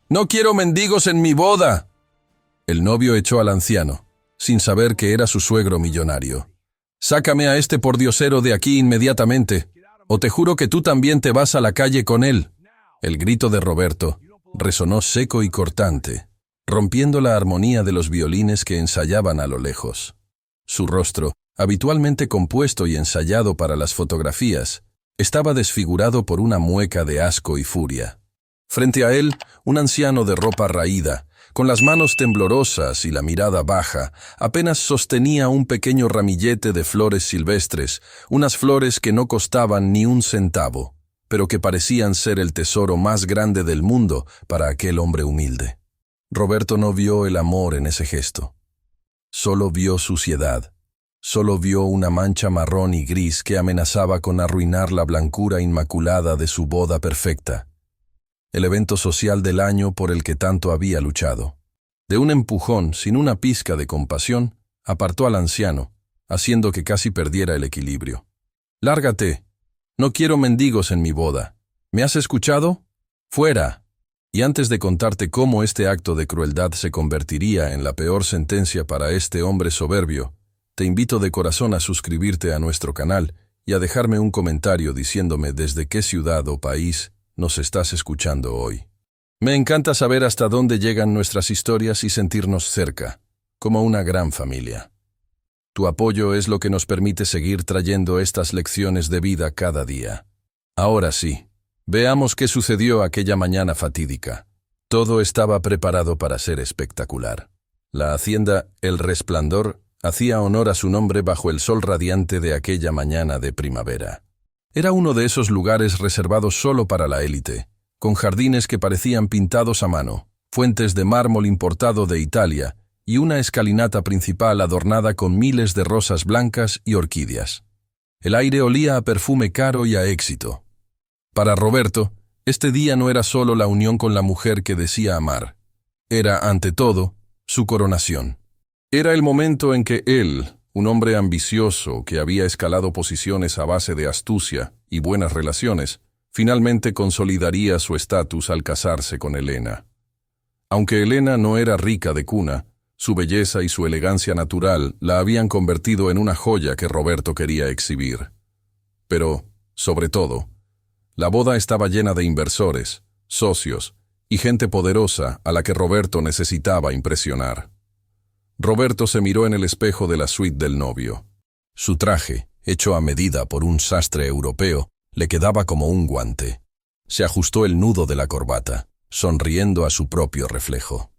¡No quiero mendigos en mi boda! El novio echó al anciano, sin saber que era su suegro millonario. «Sácame a este pordiosero de aquí inmediatamente, o te juro que tú también te vas a la calle con él». El grito de Roberto resonó seco y cortante, rompiendo la armonía de los violines que ensayaban a lo lejos. Su rostro, habitualmente compuesto y ensayado para las fotografías, estaba desfigurado por una mueca de asco y furia. Frente a él, un anciano de ropa raída, con las manos temblorosas y la mirada baja, apenas sostenía un pequeño ramillete de flores silvestres, unas flores que no costaban ni un centavo, pero que parecían ser el tesoro más grande del mundo para aquel hombre humilde. Roberto no vio el amor en ese gesto. Solo vio suciedad. Solo vio una mancha marrón y gris que amenazaba con arruinar la blancura inmaculada de su boda perfecta. El evento social del año por el que tanto había luchado. De un empujón, sin una pizca de compasión, apartó al anciano, haciendo que casi perdiera el equilibrio. «Lárgate. No quiero mendigos en mi boda. ¿Me has escuchado? ¡Fuera!». Y antes de contarte cómo este acto de crueldad se convertiría en la peor sentencia para este hombre soberbio, te invito de corazón a suscribirte a nuestro canal y a dejarme un comentario diciéndome desde qué ciudad o país nos estás escuchando hoy. Me encanta saber hasta dónde llegan nuestras historias y sentirnos cerca, como una gran familia. Tu apoyo es lo que nos permite seguir trayendo estas lecciones de vida cada día. Ahora sí, veamos qué sucedió aquella mañana fatídica. Todo estaba preparado para ser espectacular. La hacienda El Resplandor hacía honor a su nombre bajo el sol radiante de aquella mañana de primavera. Era uno de esos lugares reservados solo para la élite, con jardines que parecían pintados a mano, fuentes de mármol importado de Italia y una escalinata principal adornada con miles de rosas blancas y orquídeas. El aire olía a perfume caro y a éxito. Para Roberto, este día no era solo la unión con la mujer que decía amar. Era, ante todo, su coronación. Era el momento en que él, un hombre ambicioso que había escalado posiciones a base de astucia y buenas relaciones, finalmente consolidaría su estatus al casarse con Elena. Aunque Elena no era rica de cuna, su belleza y su elegancia natural la habían convertido en una joya que Roberto quería exhibir. Pero, sobre todo, la boda estaba llena de inversores, socios y gente poderosa a la que Roberto necesitaba impresionar. Roberto se miró en el espejo de la suite del novio. Su traje, hecho a medida por un sastre europeo, le quedaba como un guante. Se ajustó el nudo de la corbata, sonriendo a su propio reflejo.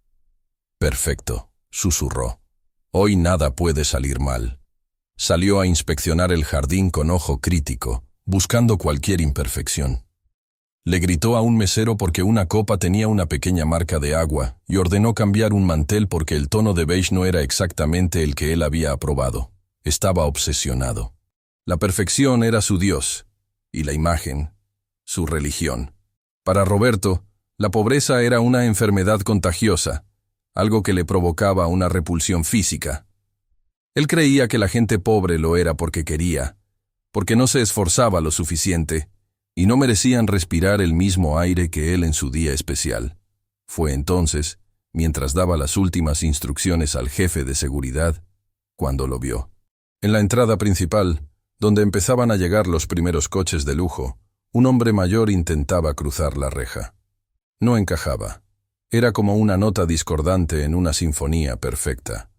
«Perfecto», susurró. «Hoy nada puede salir mal». Salió a inspeccionar el jardín con ojo crítico, buscando cualquier imperfección. Le gritó a un mesero porque una copa tenía una pequeña marca de agua y ordenó cambiar un mantel porque el tono de beige no era exactamente el que él había aprobado. Estaba obsesionado. La perfección era su Dios, y la imagen, su religión. Para Roberto, la pobreza era una enfermedad contagiosa, algo que le provocaba una repulsión física. Él creía que la gente pobre lo era porque quería, porque no se esforzaba lo suficiente, y no merecían respirar el mismo aire que él en su día especial. Fue entonces, mientras daba las últimas instrucciones al jefe de seguridad, cuando lo vio. En la entrada principal, donde empezaban a llegar los primeros coches de lujo, un hombre mayor intentaba cruzar la reja. No encajaba. Era como una nota discordante en una sinfonía perfecta.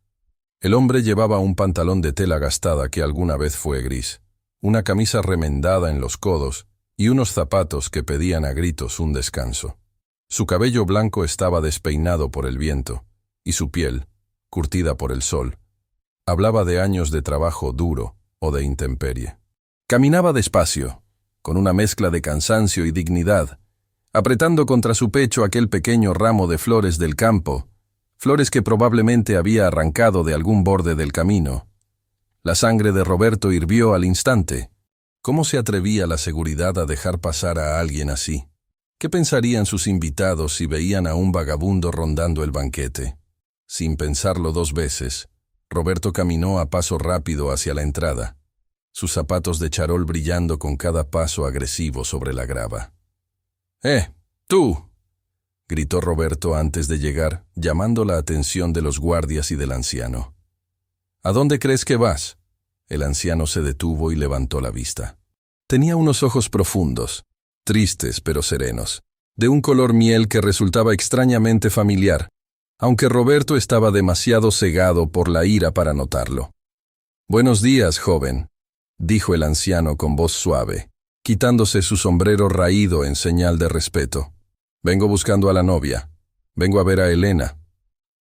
El hombre llevaba un pantalón de tela gastada que alguna vez fue gris, una camisa remendada en los codos y unos zapatos que pedían a gritos un descanso. Su cabello blanco estaba despeinado por el viento, y su piel, curtida por el sol, hablaba de años de trabajo duro o de intemperie. Caminaba despacio, con una mezcla de cansancio y dignidad, apretando contra su pecho aquel pequeño ramo de flores del campo, flores que probablemente había arrancado de algún borde del camino. La sangre de Roberto hirvió al instante. ¿Cómo se atrevía la seguridad a dejar pasar a alguien así? ¿Qué pensarían sus invitados si veían a un vagabundo rondando el banquete? Sin pensarlo dos veces, Roberto caminó a paso rápido hacia la entrada, sus zapatos de charol brillando con cada paso agresivo sobre la grava. ¡Tú! gritó Roberto antes de llegar, llamando la atención de los guardias y del anciano. ¿A dónde crees que vas? El anciano se detuvo y levantó la vista. Tenía unos ojos profundos, tristes pero serenos, de un color miel que resultaba extrañamente familiar, aunque Roberto estaba demasiado cegado por la ira para notarlo. «Buenos días, joven», dijo el anciano con voz suave, quitándose su sombrero raído en señal de respeto. «Vengo buscando a la novia. Vengo a ver a Elena».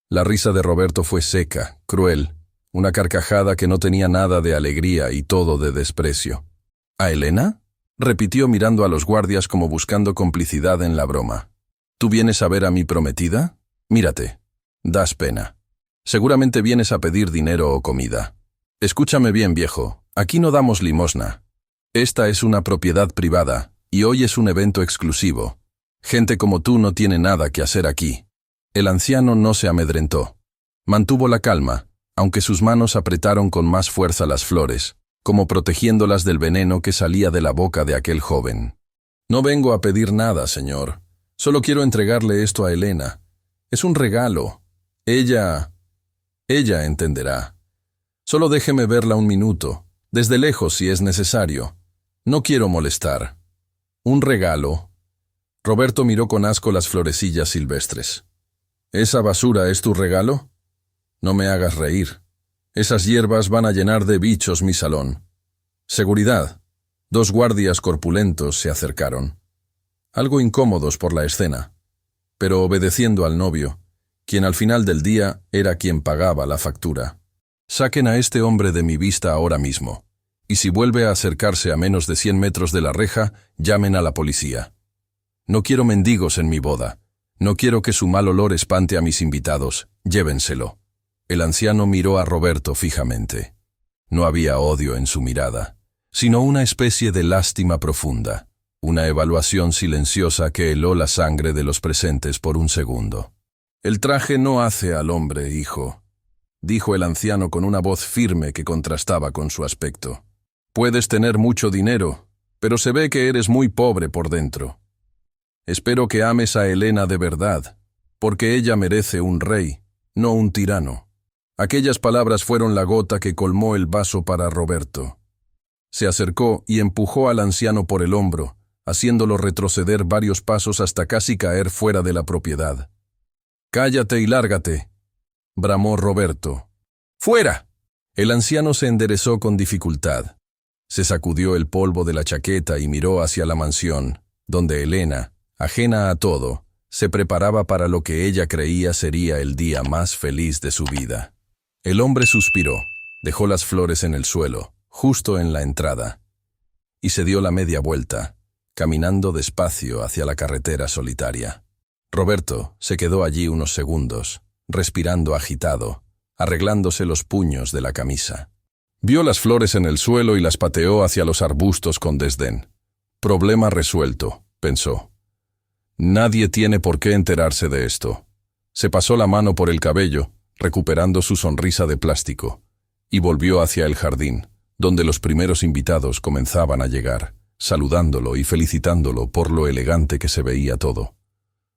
La risa de Roberto fue seca, cruel, una carcajada que no tenía nada de alegría y todo de desprecio. «¿A Elena?», repitió mirando a los guardias como buscando complicidad en la broma. «¿Tú vienes a ver a mi prometida? Mírate. Das pena. Seguramente vienes a pedir dinero o comida. Escúchame bien, viejo. Aquí no damos limosna. Esta es una propiedad privada, y hoy es un evento exclusivo. Gente como tú no tiene nada que hacer aquí». El anciano no se amedrentó. Mantuvo la calma, aunque sus manos apretaron con más fuerza las flores, como protegiéndolas del veneno que salía de la boca de aquel joven. «No vengo a pedir nada, señor. Solo quiero entregarle esto a Elena. Es un regalo. Ella entenderá. Solo déjeme verla un minuto, desde lejos si es necesario. No quiero molestar. Un regalo». Roberto miró con asco las florecillas silvestres. «¿Esa basura es tu regalo? No me hagas reír. Esas hierbas van a llenar de bichos mi salón». «Seguridad». 2 guardias corpulentos se acercaron, algo incómodos por la escena, pero obedeciendo al novio, quien al final del día era quien pagaba la factura. «Saquen a este hombre de mi vista ahora mismo, y si vuelve a acercarse a menos de 100 metros de la reja, llamen a la policía. No quiero mendigos en mi boda. No quiero que su mal olor espante a mis invitados. Llévenselo». El anciano miró a Roberto fijamente. No había odio en su mirada, sino una especie de lástima profunda, una evaluación silenciosa que heló la sangre de los presentes por un segundo. «El traje no hace al hombre, hijo», dijo el anciano con una voz firme que contrastaba con su aspecto. «Puedes tener mucho dinero, pero se ve que eres muy pobre por dentro. Espero que ames a Elena de verdad, porque ella merece un rey, no un tirano». Aquellas palabras fueron la gota que colmó el vaso para Roberto. Se acercó y empujó al anciano por el hombro, haciéndolo retroceder varios pasos hasta casi caer fuera de la propiedad. «Cállate y lárgate», bramó Roberto. «¡Fuera!». El anciano se enderezó con dificultad. Se sacudió el polvo de la chaqueta y miró hacia la mansión, donde Elena, ajena a todo, se preparaba para lo que ella creía sería el día más feliz de su vida. El hombre suspiró, dejó las flores en el suelo, justo en la entrada, y se dio la media vuelta, caminando despacio hacia la carretera solitaria. Roberto se quedó allí unos segundos, respirando agitado, arreglándose los puños de la camisa. Vio las flores en el suelo y las pateó hacia los arbustos con desdén. «Problema resuelto», pensó. «Nadie tiene por qué enterarse de esto». Se pasó la mano por el cabello, recuperando su sonrisa de plástico, y volvió hacia el jardín, donde los primeros invitados comenzaban a llegar, saludándolo y felicitándolo por lo elegante que se veía todo.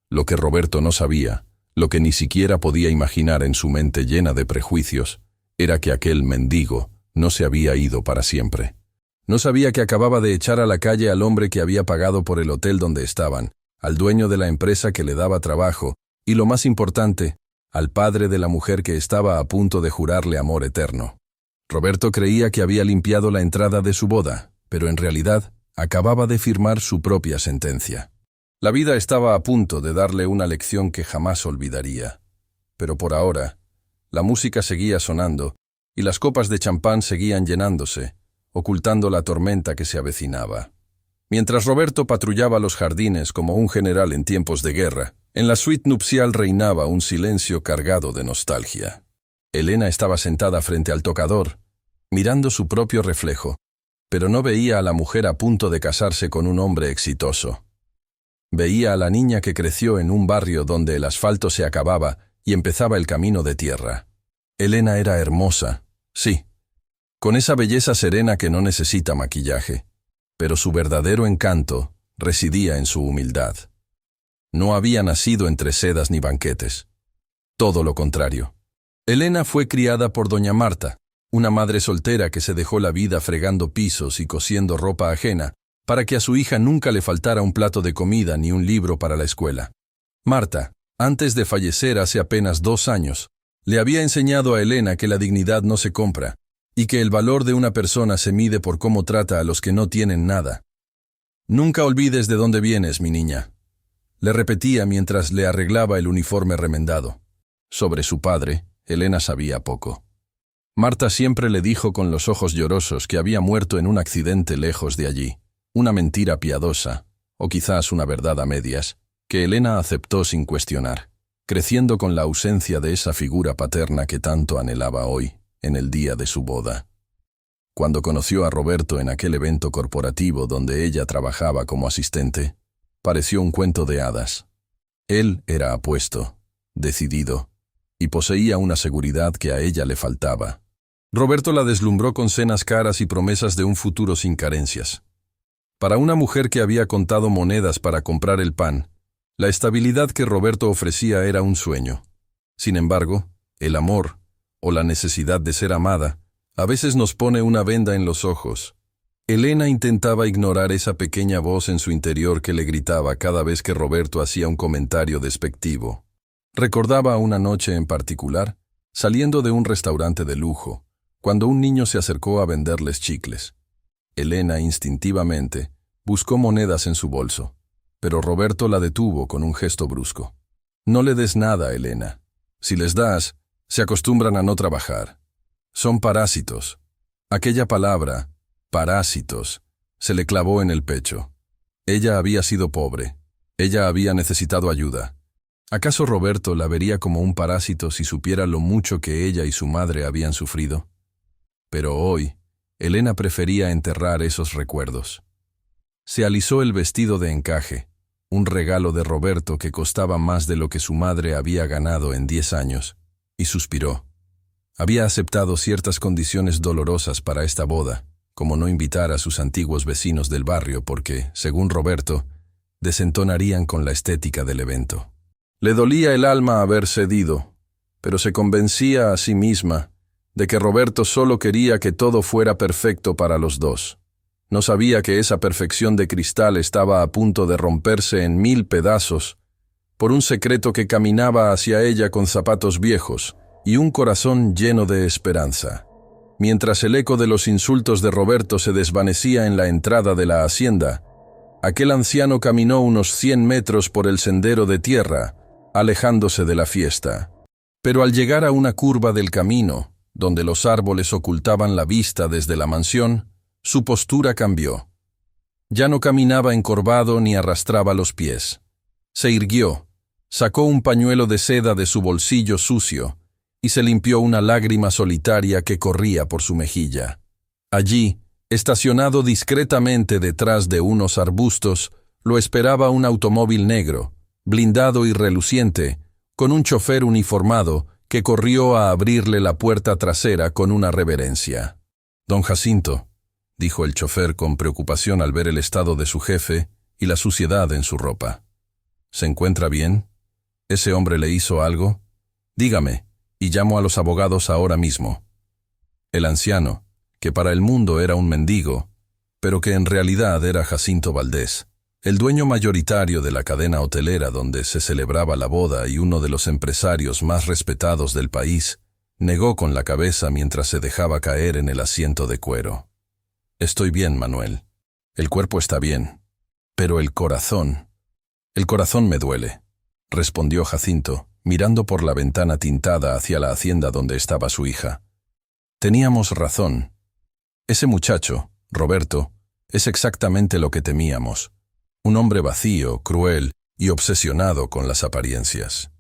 Lo que Roberto no sabía, lo que ni siquiera podía imaginar en su mente llena de prejuicios, era que aquel mendigo no se había ido para siempre. No sabía que acababa de echar a la calle al hombre que había pagado por el hotel donde estaban, al dueño de la empresa que le daba trabajo, y lo más importante, al padre de la mujer que estaba a punto de jurarle amor eterno. Roberto creía que había limpiado la entrada de su boda, pero en realidad acababa de firmar su propia sentencia. La vida estaba a punto de darle una lección que jamás olvidaría. Pero por ahora, la música seguía sonando y las copas de champán seguían llenándose, ocultando la tormenta que se avecinaba. Mientras Roberto patrullaba los jardines como un general en tiempos de guerra, en la suite nupcial reinaba un silencio cargado de nostalgia. Elena estaba sentada frente al tocador, mirando su propio reflejo, pero no veía a la mujer a punto de casarse con un hombre exitoso. Veía a la niña que creció en un barrio donde el asfalto se acababa y empezaba el camino de tierra. Elena era hermosa, sí, con esa belleza serena que no necesita maquillaje, pero su verdadero encanto residía en su humildad. No había nacido entre sedas ni banquetes. Todo lo contrario. Elena fue criada por doña Marta, una madre soltera que se dejó la vida fregando pisos y cosiendo ropa ajena para que a su hija nunca le faltara un plato de comida ni un libro para la escuela. Marta, antes de fallecer hace apenas 2 años, le había enseñado a Elena que la dignidad no se compra y que el valor de una persona se mide por cómo trata a los que no tienen nada. «Nunca olvides de dónde vienes, mi niña», le repetía mientras le arreglaba el uniforme remendado. Sobre su padre, Elena sabía poco. Marta siempre le dijo con los ojos llorosos que había muerto en un accidente lejos de allí, una mentira piadosa, o quizás una verdad a medias, que Elena aceptó sin cuestionar, creciendo con la ausencia de esa figura paterna que tanto anhelaba hoy, en el día de su boda. Cuando conoció a Roberto en aquel evento corporativo donde ella trabajaba como asistente, pareció un cuento de hadas. Él era apuesto, decidido, y poseía una seguridad que a ella le faltaba. Roberto la deslumbró con cenas caras y promesas de un futuro sin carencias. Para una mujer que había contado monedas para comprar el pan, la estabilidad que Roberto ofrecía era un sueño. Sin embargo, el amor, o la necesidad de ser amada, a veces nos pone una venda en los ojos. Elena intentaba ignorar esa pequeña voz en su interior que le gritaba cada vez que Roberto hacía un comentario despectivo. Recordaba una noche en particular, saliendo de un restaurante de lujo, cuando un niño se acercó a venderles chicles. Elena, instintivamente, buscó monedas en su bolso, pero Roberto la detuvo con un gesto brusco. «No le des nada, Elena. Si les das, se acostumbran a no trabajar. Son parásitos». Aquella palabra, parásitos, se le clavó en el pecho. Ella había sido pobre. Ella había necesitado ayuda. ¿Acaso Roberto la vería como un parásito si supiera lo mucho que ella y su madre habían sufrido? Pero hoy, Elena prefería enterrar esos recuerdos. Se alisó el vestido de encaje, un regalo de Roberto que costaba más de lo que su madre había ganado en 10 años, y suspiró. Había aceptado ciertas condiciones dolorosas para esta boda, como no invitar a sus antiguos vecinos del barrio porque, según Roberto, desentonarían con la estética del evento. Le dolía el alma haber cedido, pero se convencía a sí misma de que Roberto solo quería que todo fuera perfecto para los dos. No sabía que esa perfección de cristal estaba a punto de romperse en 1000 pedazos por un secreto que caminaba hacia ella con zapatos viejos y un corazón lleno de esperanza. Mientras el eco de los insultos de Roberto se desvanecía en la entrada de la hacienda, aquel anciano caminó unos 100 metros por el sendero de tierra, alejándose de la fiesta. Pero al llegar a una curva del camino, donde los árboles ocultaban la vista desde la mansión, su postura cambió. Ya no caminaba encorvado ni arrastraba los pies. Se irguió, sacó un pañuelo de seda de su bolsillo sucio y se limpió una lágrima solitaria que corría por su mejilla. Allí, estacionado discretamente detrás de unos arbustos, lo esperaba un automóvil negro, blindado y reluciente, con un chofer uniformado que corrió a abrirle la puerta trasera con una reverencia. «Don Jacinto», dijo el chofer con preocupación al ver el estado de su jefe y la suciedad en su ropa. «¿Se encuentra bien? ¿Ese hombre le hizo algo? Dígame, y llamo a los abogados ahora mismo». El anciano, que para el mundo era un mendigo, pero que en realidad era Jacinto Valdés, el dueño mayoritario de la cadena hotelera donde se celebraba la boda y uno de los empresarios más respetados del país, negó con la cabeza mientras se dejaba caer en el asiento de cuero. «Estoy bien, Manuel. El cuerpo está bien. Pero el corazón me duele», respondió Jacinto, mirando por la ventana tintada hacia la hacienda donde estaba su hija. «Teníamos razón. Ese muchacho, Roberto, es exactamente lo que temíamos. Un hombre vacío, cruel y obsesionado con las apariencias».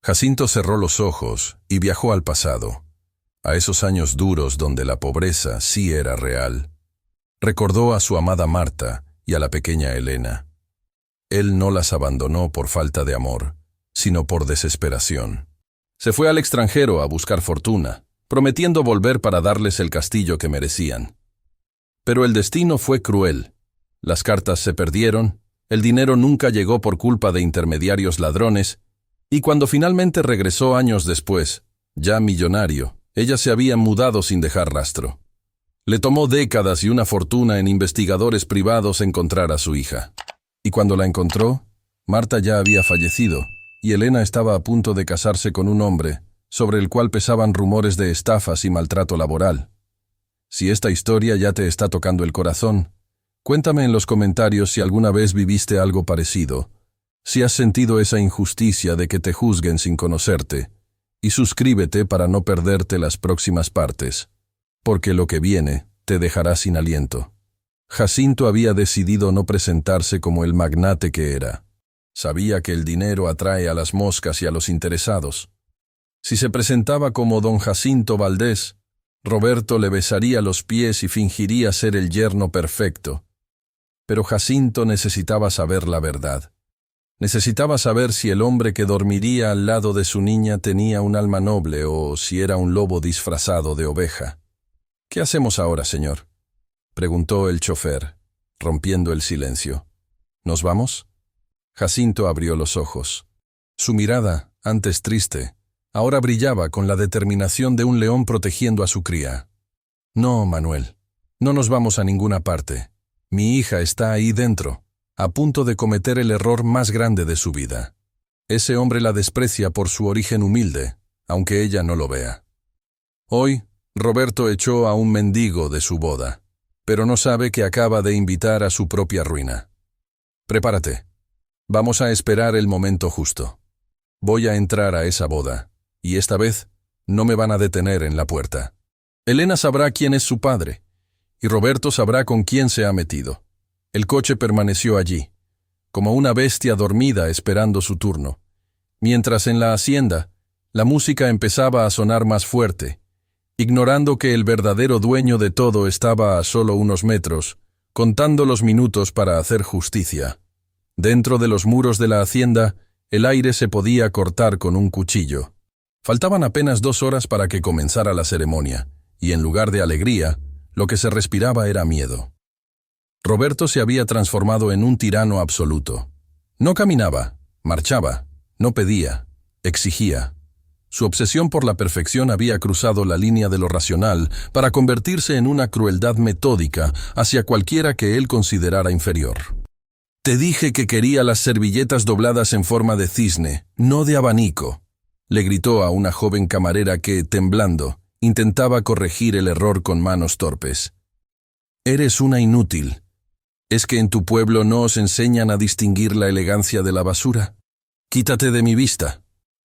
Jacinto cerró los ojos y viajó al pasado, a esos años duros donde la pobreza sí era real. Recordó a su amada Marta y a la pequeña Elena. Él no las abandonó por falta de amor, sino por desesperación. Se fue al extranjero a buscar fortuna, prometiendo volver para darles el castillo que merecían. Pero el destino fue cruel. Las cartas se perdieron El dinero nunca llegó por culpa de intermediarios ladrones, y cuando finalmente regresó años después, ya millonario, ella se había mudado sin dejar rastro. Le tomó décadas y una fortuna en investigadores privados encontrar a su hija. Y cuando la encontró, Marta ya había fallecido, y Elena estaba a punto de casarse con un hombre, sobre el cual pesaban rumores de estafas y maltrato laboral. Si esta historia ya te está tocando el corazón, cuéntame en los comentarios si alguna vez viviste algo parecido, si has sentido esa injusticia de que te juzguen sin conocerte, y suscríbete para no perderte las próximas partes, porque lo que viene te dejará sin aliento. Jacinto había decidido no presentarse como el magnate que era. Sabía que el dinero atrae a las moscas y a los interesados. Si se presentaba como don Jacinto Valdés, Roberto le besaría los pies y fingiría ser el yerno perfecto. Pero Jacinto necesitaba saber la verdad. Necesitaba saber si el hombre que dormiría al lado de su niña tenía un alma noble o si era un lobo disfrazado de oveja. «¿Qué hacemos ahora, señor?», preguntó el chofer, rompiendo el silencio. «¿Nos vamos?». Jacinto abrió los ojos. Su mirada, antes triste, ahora brillaba con la determinación de un león protegiendo a su cría. «No, Manuel, no nos vamos a ninguna parte. Mi hija está ahí dentro, a punto de cometer el error más grande de su vida. Ese hombre la desprecia por su origen humilde, aunque ella no lo vea. Hoy, Roberto echó a un mendigo de su boda, pero no sabe que acaba de invitar a su propia ruina. Prepárate. Vamos a esperar el momento justo. Voy a entrar a esa boda, y esta vez no me van a detener en la puerta. Elena sabrá quién es su padre, y Roberto sabrá con quién se ha metido. El coche permaneció allí, como una bestia dormida esperando su turno, mientras en la hacienda la música empezaba a sonar más fuerte, ignorando que el verdadero dueño de todo estaba a solo unos metros, contando los minutos para hacer justicia. Dentro de los muros de la hacienda, el aire se podía cortar con un cuchillo. Faltaban apenas 2 horas para que comenzara la ceremonia, y en lugar de alegría, lo que se respiraba era miedo. Roberto se había transformado en un tirano absoluto. No caminaba, marchaba, no pedía, exigía. Su obsesión por la perfección había cruzado la línea de lo racional para convertirse en una crueldad metódica hacia cualquiera que él considerara inferior. «Te dije que quería las servilletas dobladas en forma de cisne, no de abanico», le gritó a una joven camarera que, temblando, intentaba corregir el error con manos torpes. «Eres una inútil. ¿Es que en tu pueblo no os enseñan a distinguir la elegancia de la basura? Quítate de mi vista».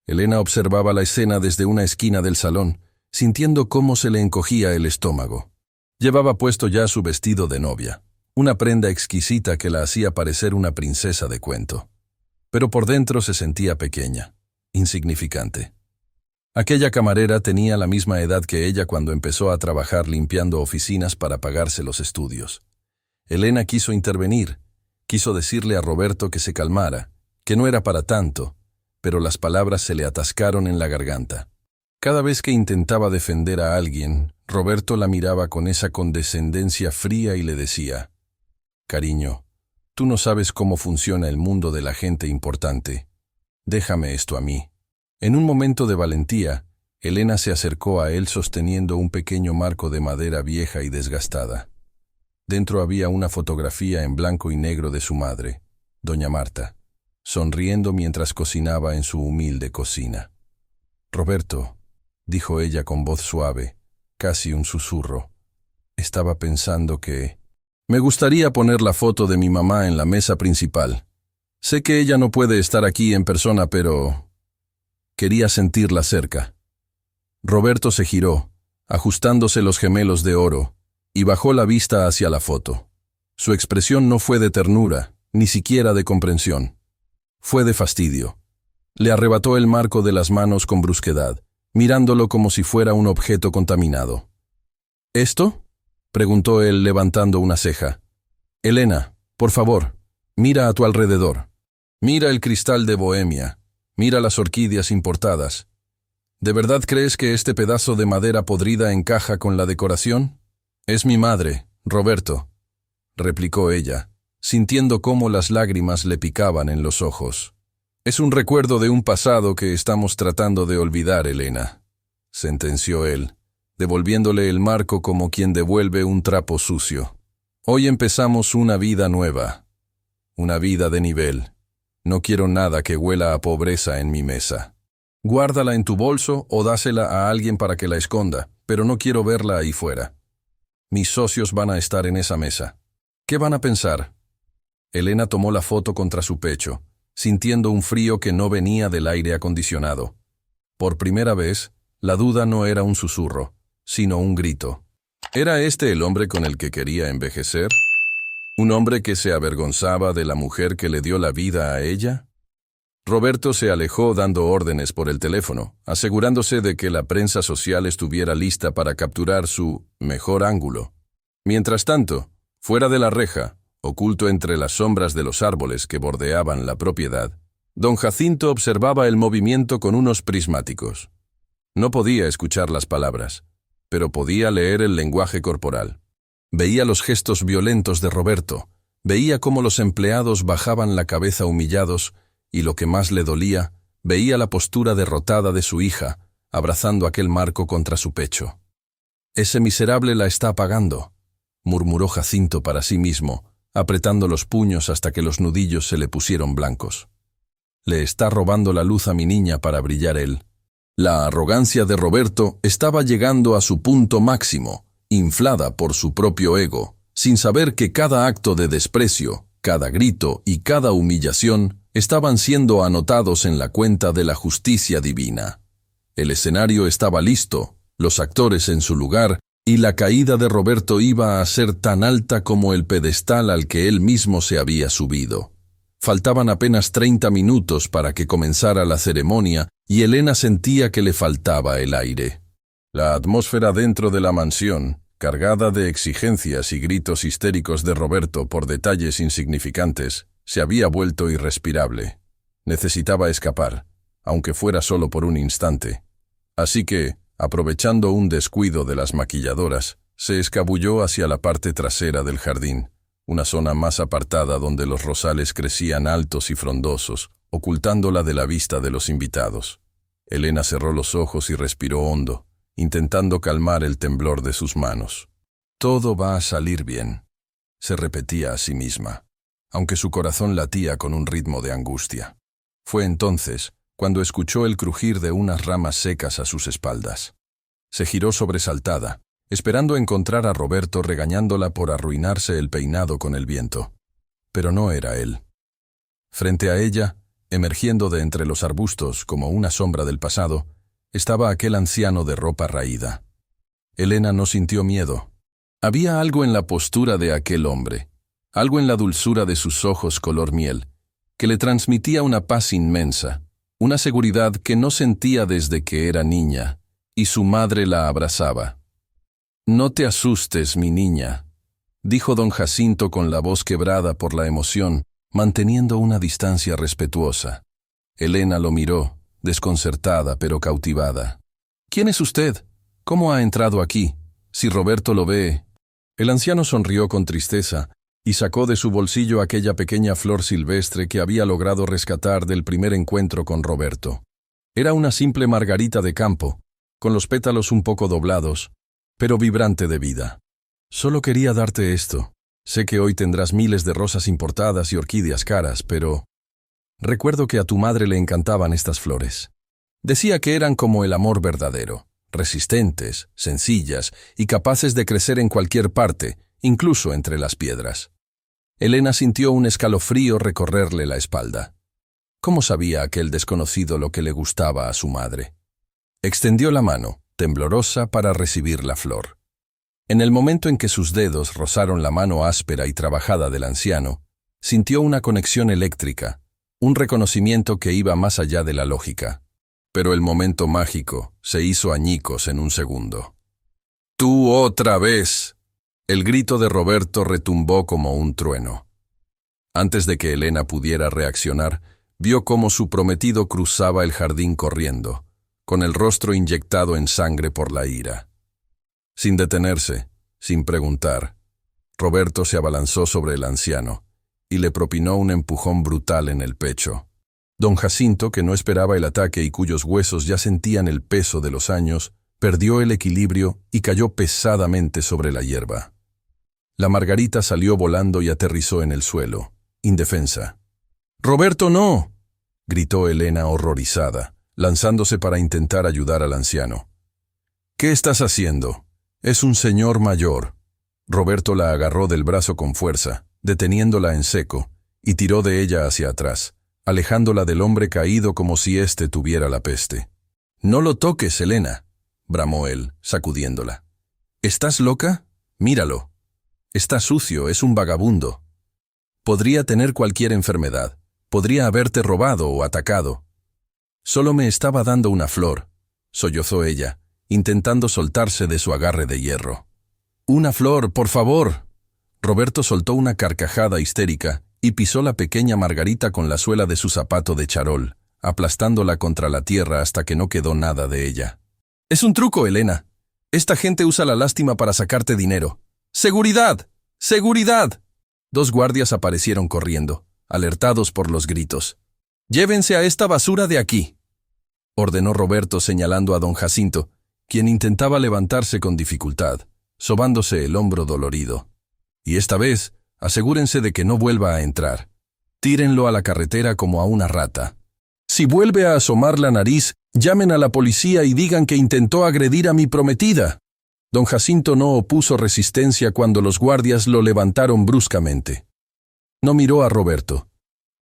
Elena observaba la escena desde una esquina del salón, sintiendo cómo se le encogía el estómago. Llevaba puesto ya su vestido de novia, una prenda exquisita que la hacía parecer una princesa de cuento. Pero por dentro se sentía pequeña, insignificante. Aquella camarera tenía la misma edad que ella cuando empezó a trabajar limpiando oficinas para pagarse los estudios. Elena quiso intervenir, quiso decirle a Roberto que se calmara, que no era para tanto, pero las palabras se le atascaron en la garganta. Cada vez que intentaba defender a alguien, Roberto la miraba con esa condescendencia fría y le decía: «Cariño, tú no sabes cómo funciona el mundo de la gente importante. Déjame esto a mí». En un momento de valentía, Elena se acercó a él sosteniendo un pequeño marco de madera vieja y desgastada. Dentro había una fotografía en blanco y negro de su madre, doña Marta, sonriendo mientras cocinaba en su humilde cocina. «Roberto», dijo ella con voz suave, casi un susurro, «estaba pensando que... me gustaría poner la foto de mi mamá en la mesa principal. Sé que ella no puede estar aquí en persona, pero... quería sentirla cerca». Roberto se giró, ajustándose los gemelos de oro, y bajó la vista hacia la foto. Su expresión no fue de ternura, ni siquiera de comprensión. Fue de fastidio. Le arrebató el marco de las manos con brusquedad, mirándolo como si fuera un objeto contaminado. «¿Esto?», preguntó él levantando una ceja. «Elena, por favor, mira a tu alrededor. Mira el cristal de Bohemia. Mira las orquídeas importadas. ¿De verdad crees que este pedazo de madera podrida encaja con la decoración? Es mi madre, Roberto», replicó ella, sintiendo cómo las lágrimas le picaban en los ojos. «Es un recuerdo de un pasado que estamos tratando de olvidar, Elena», sentenció él, devolviéndole el marco como quien devuelve un trapo sucio. «Hoy empezamos una vida nueva, una vida de nivel. No quiero nada que huela a pobreza en mi mesa. Guárdala en tu bolso o dásela a alguien para que la esconda, pero no quiero verla ahí fuera. Mis socios van a estar en esa mesa. ¿Qué van a pensar?» Elena tomó la foto contra su pecho, sintiendo un frío que no venía del aire acondicionado. Por primera vez, la duda no era un susurro, sino un grito. ¿Era este el hombre con el que quería envejecer? ¿Un hombre que se avergonzaba de la mujer que le dio la vida a ella? Roberto se alejó dando órdenes por el teléfono, asegurándose de que la prensa social estuviera lista para capturar su mejor ángulo. Mientras tanto, fuera de la reja, oculto entre las sombras de los árboles que bordeaban la propiedad, don Jacinto observaba el movimiento con unos prismáticos. No podía escuchar las palabras, pero podía leer el lenguaje corporal. Veía los gestos violentos de Roberto, veía cómo los empleados bajaban la cabeza humillados y, lo que más le dolía, veía la postura derrotada de su hija, abrazando aquel marco contra su pecho. «Ese miserable la está apagando», murmuró Jacinto para sí mismo, apretando los puños hasta que los nudillos se le pusieron blancos. «Le está robando la luz a mi niña para brillar él». La arrogancia de Roberto estaba llegando a su punto máximo, inflada por su propio ego, sin saber que cada acto de desprecio, cada grito y cada humillación estaban siendo anotados en la cuenta de la justicia divina. El escenario estaba listo, los actores en su lugar, y la caída de Roberto iba a ser tan alta como el pedestal al que él mismo se había subido. Faltaban apenas 30 minutos para que comenzara la ceremonia y Elena sentía que le faltaba el aire. La atmósfera dentro de la mansión, cargada de exigencias y gritos histéricos de Roberto por detalles insignificantes, se había vuelto irrespirable. Necesitaba escapar, aunque fuera solo por un instante. Así que, aprovechando un descuido de las maquilladoras, se escabulló hacia la parte trasera del jardín, una zona más apartada donde los rosales crecían altos y frondosos, ocultándola de la vista de los invitados. Elena cerró los ojos y respiró hondo, intentando calmar el temblor de sus manos. «Todo va a salir bien», se repetía a sí misma, aunque su corazón latía con un ritmo de angustia. Fue entonces cuando escuchó el crujir de unas ramas secas a sus espaldas. Se giró sobresaltada, esperando encontrar a Roberto regañándola por arruinarse el peinado con el viento. Pero no era él. Frente a ella, emergiendo de entre los arbustos como una sombra del pasado, estaba aquel anciano de ropa raída. Elena no sintió miedo. Había algo en la postura de aquel hombre, algo en la dulzura de sus ojos color miel, que le transmitía una paz inmensa, una seguridad que no sentía desde que era niña, y su madre la abrazaba. «No te asustes, mi niña», dijo don Jacinto con la voz quebrada por la emoción, manteniendo una distancia respetuosa. Elena lo miró, desconcertada pero cautivada. «¿Quién es usted? ¿Cómo ha entrado aquí? Si Roberto lo ve...» El anciano sonrió con tristeza y sacó de su bolsillo aquella pequeña flor silvestre que había logrado rescatar del primer encuentro con Roberto. Era una simple margarita de campo, con los pétalos un poco doblados, pero vibrante de vida. «Solo quería darte esto. Sé que hoy tendrás miles de rosas importadas y orquídeas caras, pero... recuerdo que a tu madre le encantaban estas flores. Decía que eran como el amor verdadero, resistentes, sencillas y capaces de crecer en cualquier parte, incluso entre las piedras». Elena sintió un escalofrío recorrerle la espalda. ¿Cómo sabía aquel desconocido lo que le gustaba a su madre? Extendió la mano, temblorosa, para recibir la flor. En el momento en que sus dedos rozaron la mano áspera y trabajada del anciano, sintió una conexión eléctrica, un reconocimiento que iba más allá de la lógica. Pero el momento mágico se hizo añicos en un segundo. «¡Tú otra vez!». El grito de Roberto retumbó como un trueno. Antes de que Elena pudiera reaccionar, vio cómo su prometido cruzaba el jardín corriendo, con el rostro inyectado en sangre por la ira. Sin detenerse, sin preguntar, Roberto se abalanzó sobre el anciano y le propinó un empujón brutal en el pecho. Don Jacinto, que no esperaba el ataque y cuyos huesos ya sentían el peso de los años, perdió el equilibrio y cayó pesadamente sobre la hierba. La Margarita salió volando y aterrizó en el suelo, indefensa. «¡Roberto, no!», gritó Elena horrorizada, lanzándose para intentar ayudar al anciano. «¿Qué estás haciendo? Es un señor mayor». Roberto la agarró del brazo con fuerza, deteniéndola en seco, y tiró de ella hacia atrás, alejándola del hombre caído como si éste tuviera la peste. «No lo toques, Elena», bramó él, sacudiéndola. «¿Estás loca? Míralo. Está sucio, es un vagabundo. Podría tener cualquier enfermedad, podría haberte robado o atacado». «Solo me estaba dando una flor», sollozó ella, intentando soltarse de su agarre de hierro. «Una flor, por favor». Roberto soltó una carcajada histérica y pisó la pequeña Margarita con la suela de su zapato de charol, aplastándola contra la tierra hasta que no quedó nada de ella. «Es un truco, Elena. Esta gente usa la lástima para sacarte dinero. ¡Seguridad! ¡Seguridad!». Dos guardias aparecieron corriendo, alertados por los gritos. «Llévense a esta basura de aquí», ordenó Roberto señalando a don Jacinto, quien intentaba levantarse con dificultad, sobándose el hombro dolorido. «Y esta vez, asegúrense de que no vuelva a entrar. Tírenlo a la carretera como a una rata. Si vuelve a asomar la nariz, llamen a la policía y digan que intentó agredir a mi prometida». Don Jacinto no opuso resistencia cuando los guardias lo levantaron bruscamente. No miró a Roberto.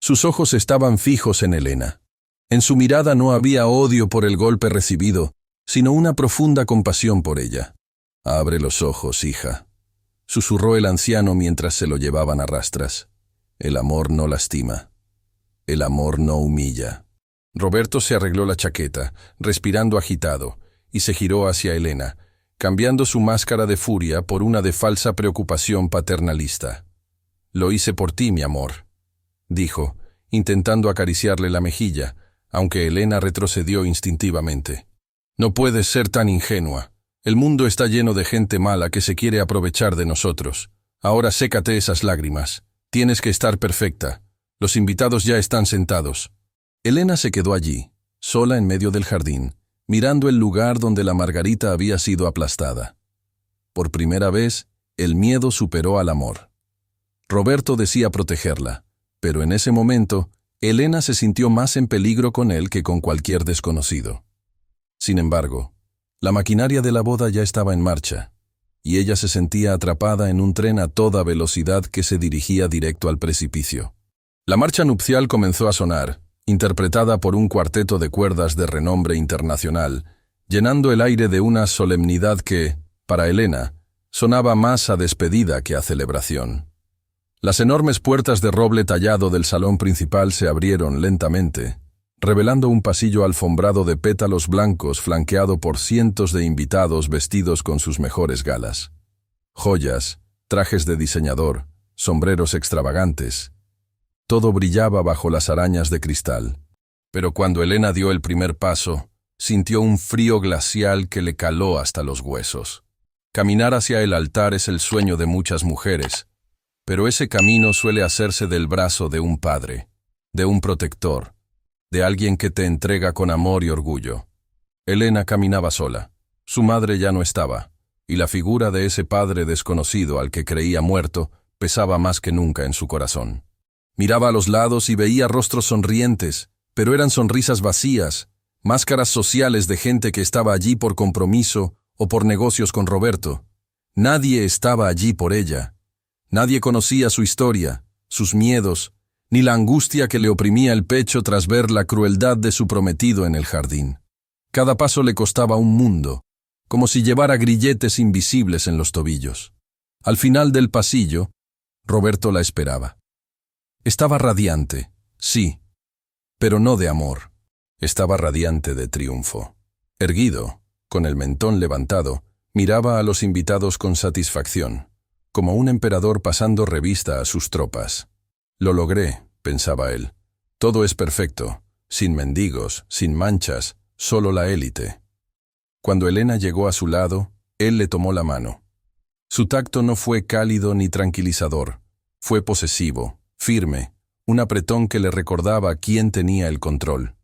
Sus ojos estaban fijos en Elena. En su mirada no había odio por el golpe recibido, sino una profunda compasión por ella. «Abre los ojos, hija», susurró el anciano mientras se lo llevaban a rastras. «El amor no lastima. El amor no humilla». Roberto se arregló la chaqueta, respirando agitado, y se giró hacia Elena, cambiando su máscara de furia por una de falsa preocupación paternalista. «Lo hice por ti, mi amor», dijo, intentando acariciarle la mejilla, aunque Elena retrocedió instintivamente. «No puedes ser tan ingenua. El mundo está lleno de gente mala que se quiere aprovechar de nosotros. Ahora sécate esas lágrimas. Tienes que estar perfecta. Los invitados ya están sentados». Elena se quedó allí, sola en medio del jardín, mirando el lugar donde la Margarita había sido aplastada. Por primera vez, el miedo superó al amor. Roberto decía protegerla, pero en ese momento, Elena se sintió más en peligro con él que con cualquier desconocido. Sin embargo, la maquinaria de la boda ya estaba en marcha, y ella se sentía atrapada en un tren a toda velocidad que se dirigía directo al precipicio. La marcha nupcial comenzó a sonar, interpretada por un cuarteto de cuerdas de renombre internacional, llenando el aire de una solemnidad que, para Elena, sonaba más a despedida que a celebración. Las enormes puertas de roble tallado del salón principal se abrieron lentamente, revelando un pasillo alfombrado de pétalos blancos flanqueado por cientos de invitados vestidos con sus mejores galas. Joyas, trajes de diseñador, sombreros extravagantes. Todo brillaba bajo las arañas de cristal. Pero cuando Elena dio el primer paso, sintió un frío glacial que le caló hasta los huesos. Caminar hacia el altar es el sueño de muchas mujeres, pero ese camino suele hacerse del brazo de un padre, de un protector, de alguien que te entrega con amor y orgullo. Elena caminaba sola. Su madre ya no estaba, y la figura de ese padre desconocido al que creía muerto pesaba más que nunca en su corazón. Miraba a los lados y veía rostros sonrientes, pero eran sonrisas vacías, máscaras sociales de gente que estaba allí por compromiso o por negocios con Roberto. Nadie estaba allí por ella. Nadie conocía su historia, sus miedos, ni la angustia que le oprimía el pecho tras ver la crueldad de su prometido en el jardín. Cada paso le costaba un mundo, como si llevara grilletes invisibles en los tobillos. Al final del pasillo, Roberto la esperaba. Estaba radiante, sí, pero no de amor. Estaba radiante de triunfo. Erguido, con el mentón levantado, miraba a los invitados con satisfacción, como un emperador pasando revista a sus tropas. «Lo logré», pensaba él. «Todo es perfecto, sin mendigos, sin manchas, solo la élite». Cuando Elena llegó a su lado, él le tomó la mano. Su tacto no fue cálido ni tranquilizador, fue posesivo, firme, un apretón que le recordaba quién tenía el control.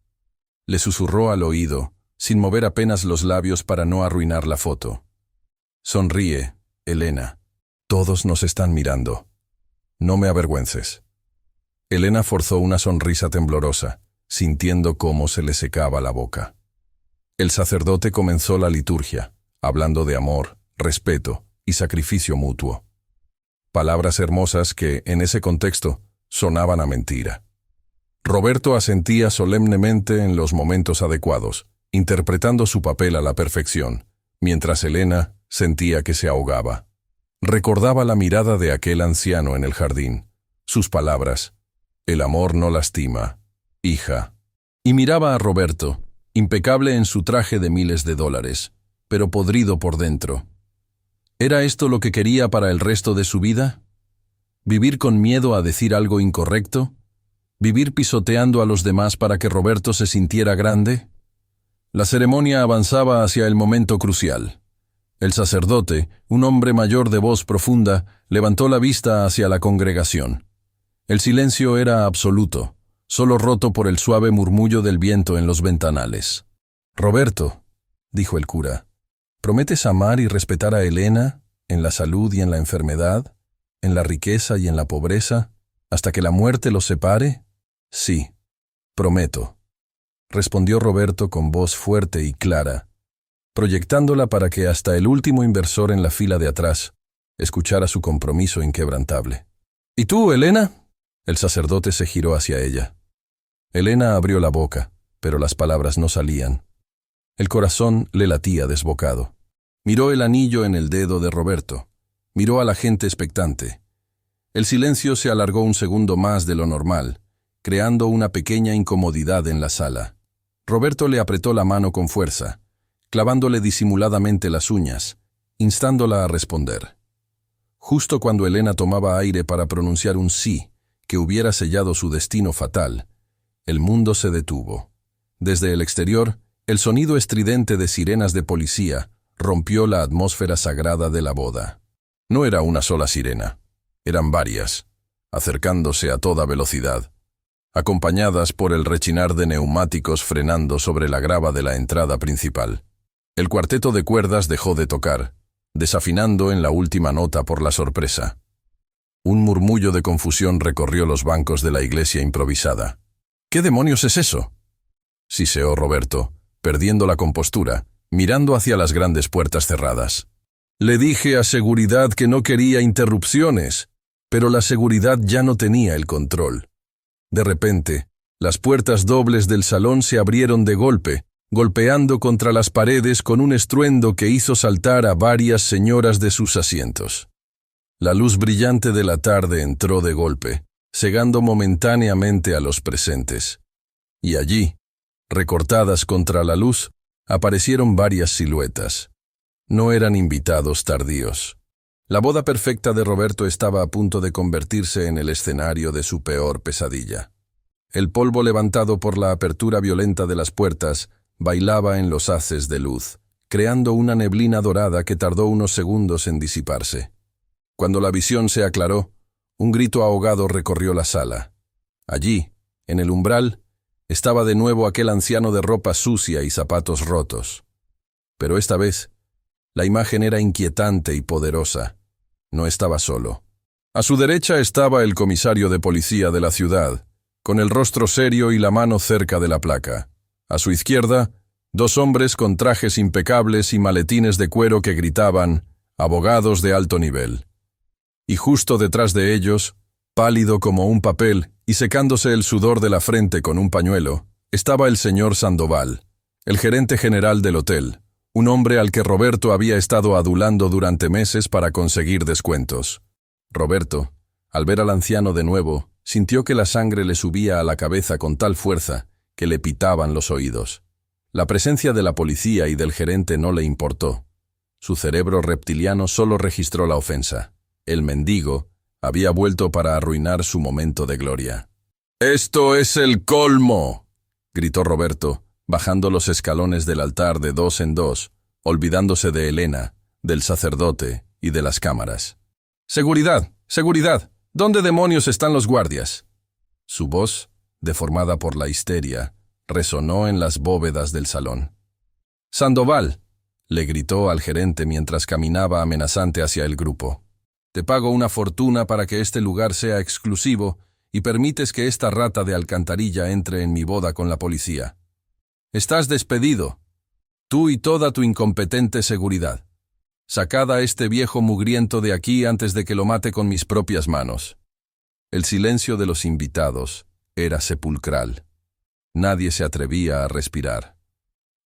Le susurró al oído, sin mover apenas los labios para no arruinar la foto. Sonríe, Elena. Todos nos están mirando. No me avergüences. Elena forzó una sonrisa temblorosa, sintiendo cómo se le secaba la boca. El sacerdote comenzó la liturgia, hablando de amor, respeto y sacrificio mutuo. Palabras hermosas que, en ese contexto, sonaban a mentira. Roberto asentía solemnemente en los momentos adecuados, interpretando su papel a la perfección, mientras Elena sentía que se ahogaba. Recordaba la mirada de aquel anciano en el jardín, sus palabras: «El amor no lastima, hija». Y miraba a Roberto, impecable en su traje de miles de dólares, pero podrido por dentro. ¿Era esto lo que quería para el resto de su vida? ¿Vivir con miedo a decir algo incorrecto? ¿Vivir pisoteando a los demás para que Roberto se sintiera grande? La ceremonia avanzaba hacia el momento crucial. El sacerdote, un hombre mayor de voz profunda, levantó la vista hacia la congregación. El silencio era absoluto, solo roto por el suave murmullo del viento en los ventanales. «Roberto», dijo el cura, «¿prometes amar y respetar a Elena, en la salud y en la enfermedad, en la riqueza y en la pobreza, hasta que la muerte los separe?» «Sí, prometo», respondió Roberto con voz fuerte y clara, proyectándola para que hasta el último inversor en la fila de atrás escuchara su compromiso inquebrantable. «¿Y tú, Elena?» El sacerdote se giró hacia ella. Elena abrió la boca, pero las palabras no salían. El corazón le latía desbocado. Miró el anillo en el dedo de Roberto. Miró a la gente expectante. El silencio se alargó un segundo más de lo normal, creando una pequeña incomodidad en la sala. Roberto le apretó la mano con fuerza, clavándole disimuladamente las uñas, instándola a responder. Justo cuando Elena tomaba aire para pronunciar un sí que hubiera sellado su destino fatal, el mundo se detuvo. Desde el exterior, el sonido estridente de sirenas de policía rompió la atmósfera sagrada de la boda. No era una sola sirena, eran varias, acercándose a toda velocidad, acompañadas por el rechinar de neumáticos frenando sobre la grava de la entrada principal. El cuarteto de cuerdas dejó de tocar, desafinando en la última nota por la sorpresa. Un murmullo de confusión recorrió los bancos de la iglesia improvisada. «¿Qué demonios es eso?», siseó Roberto, perdiendo la compostura, mirando hacia las grandes puertas cerradas. «Le dije a seguridad que no quería interrupciones, pero la seguridad ya no tenía el control». De repente, las puertas dobles del salón se abrieron de golpe, golpeando contra las paredes con un estruendo que hizo saltar a varias señoras de sus asientos. La luz brillante de la tarde entró de golpe, cegando momentáneamente a los presentes. Y allí, recortadas contra la luz, aparecieron varias siluetas. No eran invitados tardíos. La boda perfecta de Roberto estaba a punto de convertirse en el escenario de su peor pesadilla. El polvo levantado por la apertura violenta de las puertas bailaba en los haces de luz, creando una neblina dorada que tardó unos segundos en disiparse. Cuando la visión se aclaró, un grito ahogado recorrió la sala. Allí, en el umbral, estaba de nuevo aquel anciano de ropa sucia y zapatos rotos. Pero esta vez, la imagen era inquietante y poderosa. No estaba solo. A su derecha estaba el comisario de policía de la ciudad, con el rostro serio y la mano cerca de la placa. A su izquierda, dos hombres con trajes impecables y maletines de cuero que gritaban «abogados de alto nivel». Y justo detrás de ellos, pálido como un papel y secándose el sudor de la frente con un pañuelo, estaba el señor Sandoval, el gerente general del hotel, un hombre al que Roberto había estado adulando durante meses para conseguir descuentos. Roberto, al ver al anciano de nuevo, sintió que la sangre le subía a la cabeza con tal fuerza que le pitaban los oídos. La presencia de la policía y del gerente no le importó. Su cerebro reptiliano solo registró la ofensa. El mendigo había vuelto para arruinar su momento de gloria. «¡Esto es el colmo!», gritó Roberto, bajando los escalones del altar de dos en dos, olvidándose de Elena, del sacerdote y de las cámaras. «¡Seguridad! ¡Seguridad! ¿Dónde demonios están los guardias? Su voz, deformada por la histeria, resonó en las bóvedas del salón. Sandoval, le gritó al gerente mientras caminaba amenazante hacia el grupo. Te pago una fortuna para que este lugar sea exclusivo y permites que esta rata de alcantarilla entre en mi boda con la policía. Estás despedido. Tú y toda tu incompetente seguridad. Sacad a este viejo mugriento de aquí antes de que lo mate con mis propias manos. El silencio de los invitados era sepulcral. Nadie se atrevía a respirar.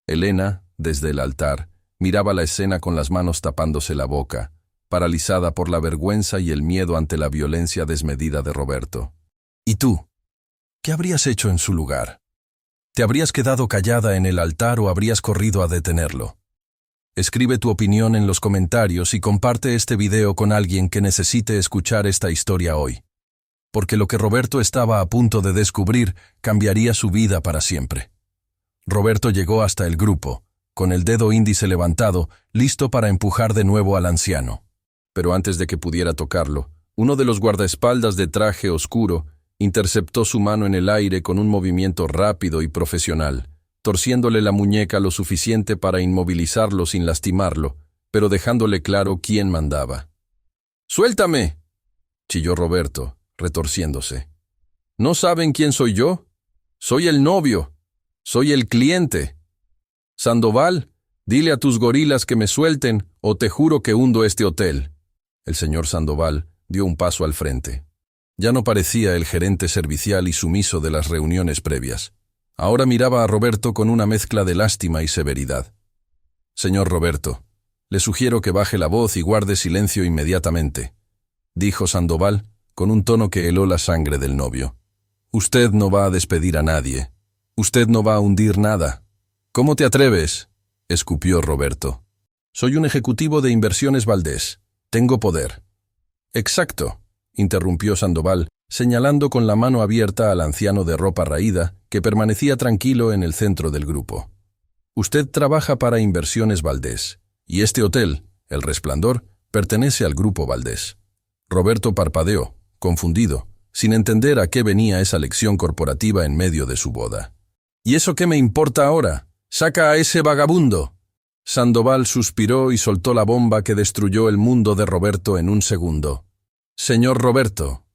Elena, desde el altar, miraba la escena con las manos tapándose la boca, paralizada por la vergüenza y el miedo ante la violencia desmedida de Roberto. ¿Y tú? ¿Qué habrías hecho en su lugar? ¿Te habrías quedado callada en el altar o habrías corrido a detenerlo? Escribe tu opinión en los comentarios y comparte este video con alguien que necesite escuchar esta historia hoy. Porque lo que Roberto estaba a punto de descubrir cambiaría su vida para siempre. Roberto llegó hasta el grupo, con el dedo índice levantado, listo para empujar de nuevo al anciano. Pero antes de que pudiera tocarlo, uno de los guardaespaldas de traje oscuro interceptó su mano en el aire con un movimiento rápido y profesional, torciéndole la muñeca lo suficiente para inmovilizarlo sin lastimarlo, pero dejándole claro quién mandaba. «¡Suéltame!», chilló Roberto, retorciéndose. «¿No saben quién soy yo? Soy el novio. Soy el cliente. Sandoval, dile a tus gorilas que me suelten o te juro que hundo este hotel». El señor Sandoval dio un paso al frente. Ya no parecía el gerente servicial y sumiso de las reuniones previas. Ahora miraba a Roberto con una mezcla de lástima y severidad. «Señor Roberto, le sugiero que baje la voz y guarde silencio inmediatamente», dijo Sandoval con un tono que heló la sangre del novio. «Usted no va a despedir a nadie. Usted no va a hundir nada». «¿Cómo te atreves?», escupió Roberto. «Soy un ejecutivo de Inversiones Valdés. Tengo poder». «Exacto», interrumpió Sandoval, señalando con la mano abierta al anciano de ropa raída, que permanecía tranquilo en el centro del grupo. «Usted trabaja para Inversiones Valdés, y este hotel, El Resplandor, pertenece al grupo Valdés». Roberto parpadeó, confundido, sin entender a qué venía esa lección corporativa en medio de su boda. «¿Y eso qué me importa ahora? ¡Saca a ese vagabundo!». Sandoval suspiró y soltó la bomba que destruyó el mundo de Roberto en un segundo. «Señor Roberto,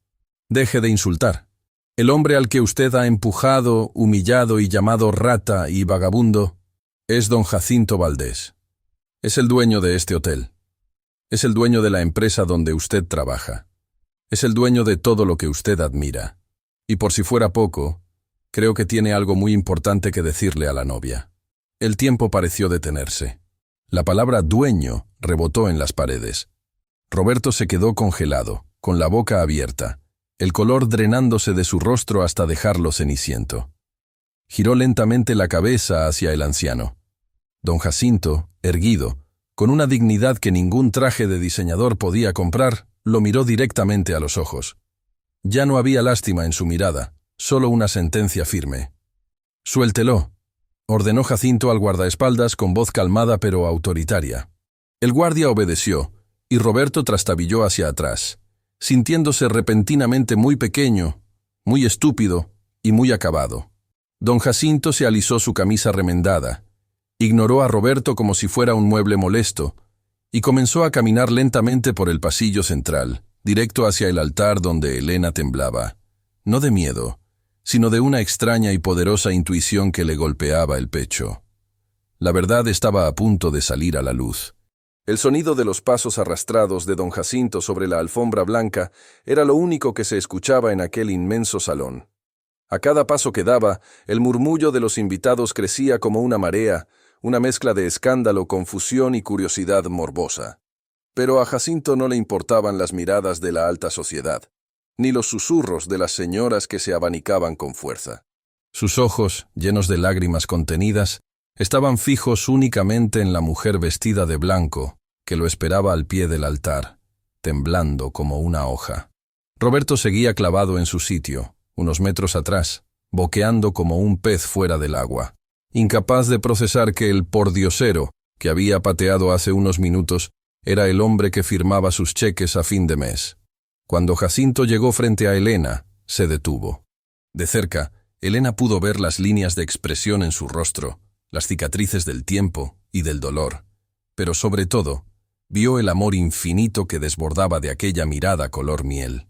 deje de insultar. El hombre al que usted ha empujado, humillado y llamado rata y vagabundo es don Jacinto Valdés. Es el dueño de este hotel. Es el dueño de la empresa donde usted trabaja. Es el dueño de todo lo que usted admira. Y por si fuera poco, creo que tiene algo muy importante que decirle a la novia». El tiempo pareció detenerse. La palabra dueño rebotó en las paredes. Roberto se quedó congelado, con la boca abierta, el color drenándose de su rostro hasta dejarlo ceniciento. Giró lentamente la cabeza hacia el anciano. Don Jacinto, erguido, con una dignidad que ningún traje de diseñador podía comprar, lo miró directamente a los ojos. Ya no había lástima en su mirada, solo una sentencia firme. «Suéltelo», ordenó Jacinto al guardaespaldas con voz calmada pero autoritaria. El guardia obedeció, y Roberto trastabilló hacia atrás, sintiéndose repentinamente muy pequeño, muy estúpido y muy acabado. Don Jacinto se alisó su camisa remendada, ignoró a Roberto como si fuera un mueble molesto, y comenzó a caminar lentamente por el pasillo central, directo hacia el altar donde Elena temblaba, no de miedo, sino de una extraña y poderosa intuición que le golpeaba el pecho. La verdad estaba a punto de salir a la luz. El sonido de los pasos arrastrados de don Jacinto sobre la alfombra blanca era lo único que se escuchaba en aquel inmenso salón. A cada paso que daba, el murmullo de los invitados crecía como una marea, una mezcla de escándalo, confusión y curiosidad morbosa. Pero a Jacinto no le importaban las miradas de la alta sociedad, ni los susurros de las señoras que se abanicaban con fuerza. Sus ojos, llenos de lágrimas contenidas, estaban fijos únicamente en la mujer vestida de blanco, que lo esperaba al pie del altar, temblando como una hoja. Roberto seguía clavado en su sitio, unos metros atrás, boqueando como un pez fuera del agua, incapaz de procesar que el pordiosero, que había pateado hace unos minutos, era el hombre que firmaba sus cheques a fin de mes. Cuando Jacinto llegó frente a Elena, se detuvo. De cerca, Elena pudo ver las líneas de expresión en su rostro, las cicatrices del tiempo y del dolor, pero sobre todo, vio el amor infinito que desbordaba de aquella mirada color miel.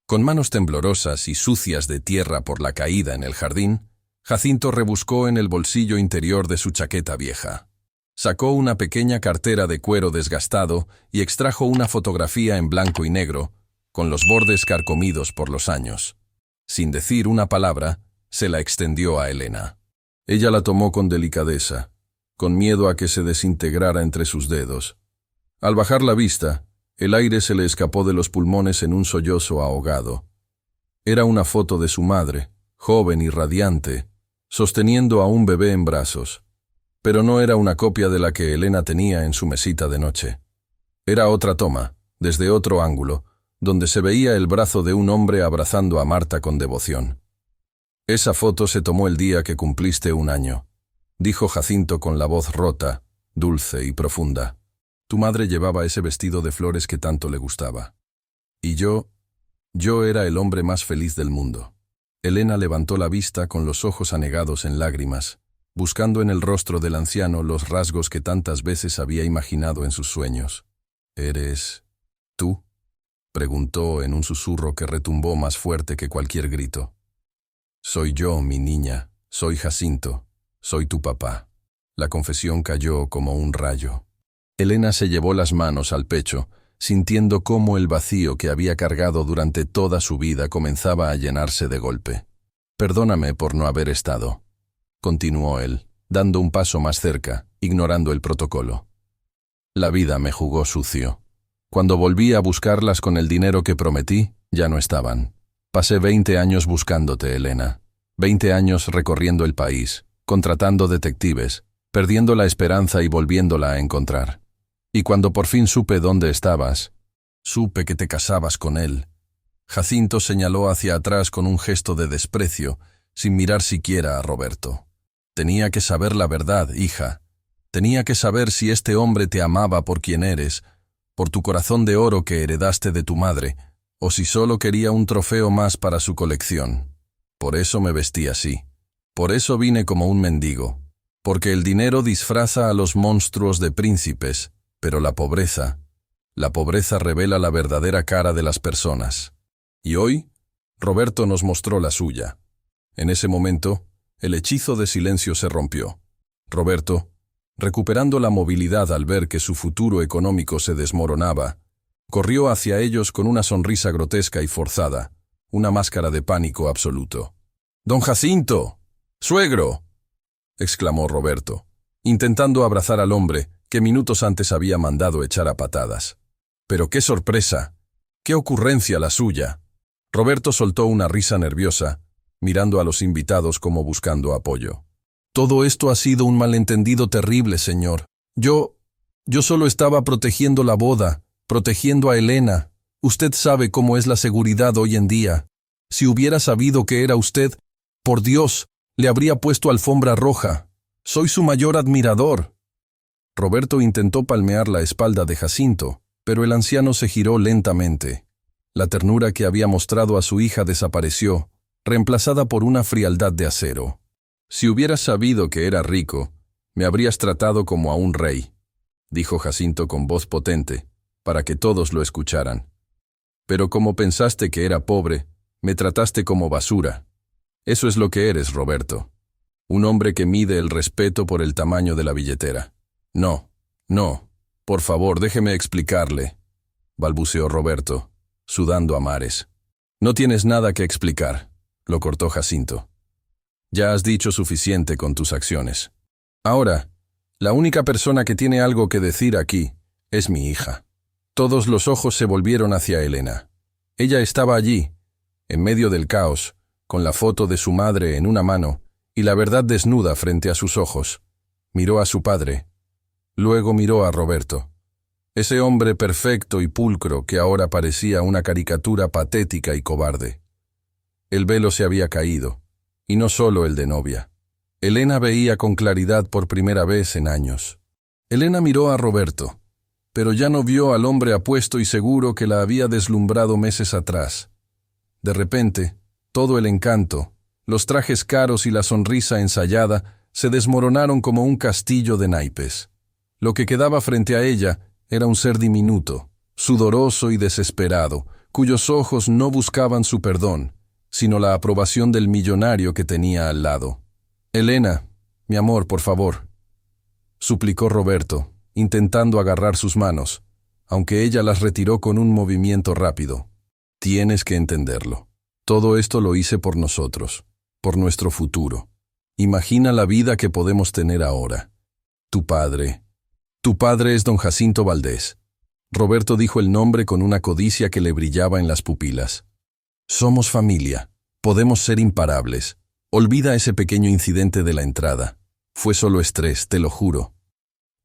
Con manos temblorosas y sucias de tierra por la caída en el jardín, Jacinto rebuscó en el bolsillo interior de su chaqueta vieja. Sacó una pequeña cartera de cuero desgastado y extrajo una fotografía en blanco y negro, con los bordes carcomidos por los años. Sin decir una palabra, se la extendió a Elena. Ella la tomó con delicadeza, con miedo a que se desintegrara entre sus dedos. Al bajar la vista, el aire se le escapó de los pulmones en un sollozo ahogado. Era una foto de su madre, joven y radiante, sosteniendo a un bebé en brazos. Pero no era una copia de la que Elena tenía en su mesita de noche. Era otra toma, desde otro ángulo, donde se veía el brazo de un hombre abrazando a Marta con devoción. «Esa foto se tomó el día que cumpliste 1 año», dijo Jacinto con la voz rota, dulce y profunda. «Tu madre llevaba ese vestido de flores que tanto le gustaba. Y yo era el hombre más feliz del mundo». Elena levantó la vista con los ojos anegados en lágrimas, buscando en el rostro del anciano los rasgos que tantas veces había imaginado en sus sueños. «¿Eres tú?», preguntó en un susurro que retumbó más fuerte que cualquier grito. «Soy yo, mi niña, soy Jacinto, soy tu papá». La confesión cayó como un rayo. Elena se llevó las manos al pecho, sintiendo cómo el vacío que había cargado durante toda su vida comenzaba a llenarse de golpe. «Perdóname por no haber estado», continuó él, dando un paso más cerca, ignorando el protocolo. «La vida me jugó sucio. Cuando volví a buscarlas con el dinero que prometí, ya no estaban. Pasé 20 años buscándote, Elena. 20 años recorriendo el país, contratando detectives, perdiendo la esperanza y volviéndola a encontrar. Y cuando por fin supe dónde estabas, supe que te casabas con él». Jacinto señaló hacia atrás con un gesto de desprecio, sin mirar siquiera a Roberto. «Tenía que saber la verdad, hija. Tenía que saber si este hombre te amaba por quien eres, por tu corazón de oro que heredaste de tu madre, o si solo quería un trofeo más para su colección. Por eso me vestí así. Por eso vine como un mendigo. Porque el dinero disfraza a los monstruos de príncipes, pero la pobreza revela la verdadera cara de las personas». Y hoy, Roberto nos mostró la suya. En ese momento, el hechizo de silencio se rompió. Roberto, recuperando la movilidad al ver que su futuro económico se desmoronaba, corrió hacia ellos con una sonrisa grotesca y forzada, una máscara de pánico absoluto. «¡Don Jacinto! ¡Suegro!», exclamó Roberto, intentando abrazar al hombre que minutos antes había mandado echar a patadas. «¡Pero qué sorpresa! ¡Qué ocurrencia la suya!». Roberto soltó una risa nerviosa, mirando a los invitados como buscando apoyo. «Todo esto ha sido un malentendido terrible, señor. Yo solo estaba protegiendo la boda, protegiendo a Elena. Usted sabe cómo es la seguridad hoy en día. Si hubiera sabido que era usted, por Dios, le habría puesto alfombra roja. Soy su mayor admirador». Roberto intentó palmear la espalda de Jacinto, pero el anciano se giró lentamente. La ternura que había mostrado a su hija desapareció, reemplazada por una frialdad de acero. «Si hubieras sabido que era rico, me habrías tratado como a un rey», dijo Jacinto con voz potente, para que todos lo escucharan. «Pero como pensaste que era pobre, me trataste como basura. Eso es lo que eres, Roberto. Un hombre que mide el respeto por el tamaño de la billetera». No, por favor, déjeme explicarle», balbuceó Roberto, sudando a mares. «No tienes nada que explicar», lo cortó Jacinto. «Ya has dicho suficiente con tus acciones. Ahora, la única persona que tiene algo que decir aquí es mi hija». Todos los ojos se volvieron hacia Elena. Ella estaba allí, en medio del caos, con la foto de su madre en una mano y la verdad desnuda frente a sus ojos. Miró a su padre. Luego miró a Roberto. Ese hombre perfecto y pulcro que ahora parecía una caricatura patética y cobarde. El velo se había caído, y no solo el de novia. Elena veía con claridad por primera vez en años. Elena miró a Roberto, pero ya no vio al hombre apuesto y seguro que la había deslumbrado meses atrás. De repente, todo el encanto, los trajes caros y la sonrisa ensayada se desmoronaron como un castillo de naipes. Lo que quedaba frente a ella era un ser diminuto, sudoroso y desesperado, cuyos ojos no buscaban su perdón, sino la aprobación del millonario que tenía al lado. «Elena, mi amor, por favor», suplicó Roberto, intentando agarrar sus manos, aunque ella las retiró con un movimiento rápido. «Tienes que entenderlo. Todo esto lo hice por nosotros, por nuestro futuro. Imagina la vida que podemos tener ahora. Tu padre es don Jacinto Valdés». Roberto dijo el nombre con una codicia que le brillaba en las pupilas. «Somos familia. Podemos ser imparables. Olvida ese pequeño incidente de la entrada. Fue solo estrés, te lo juro».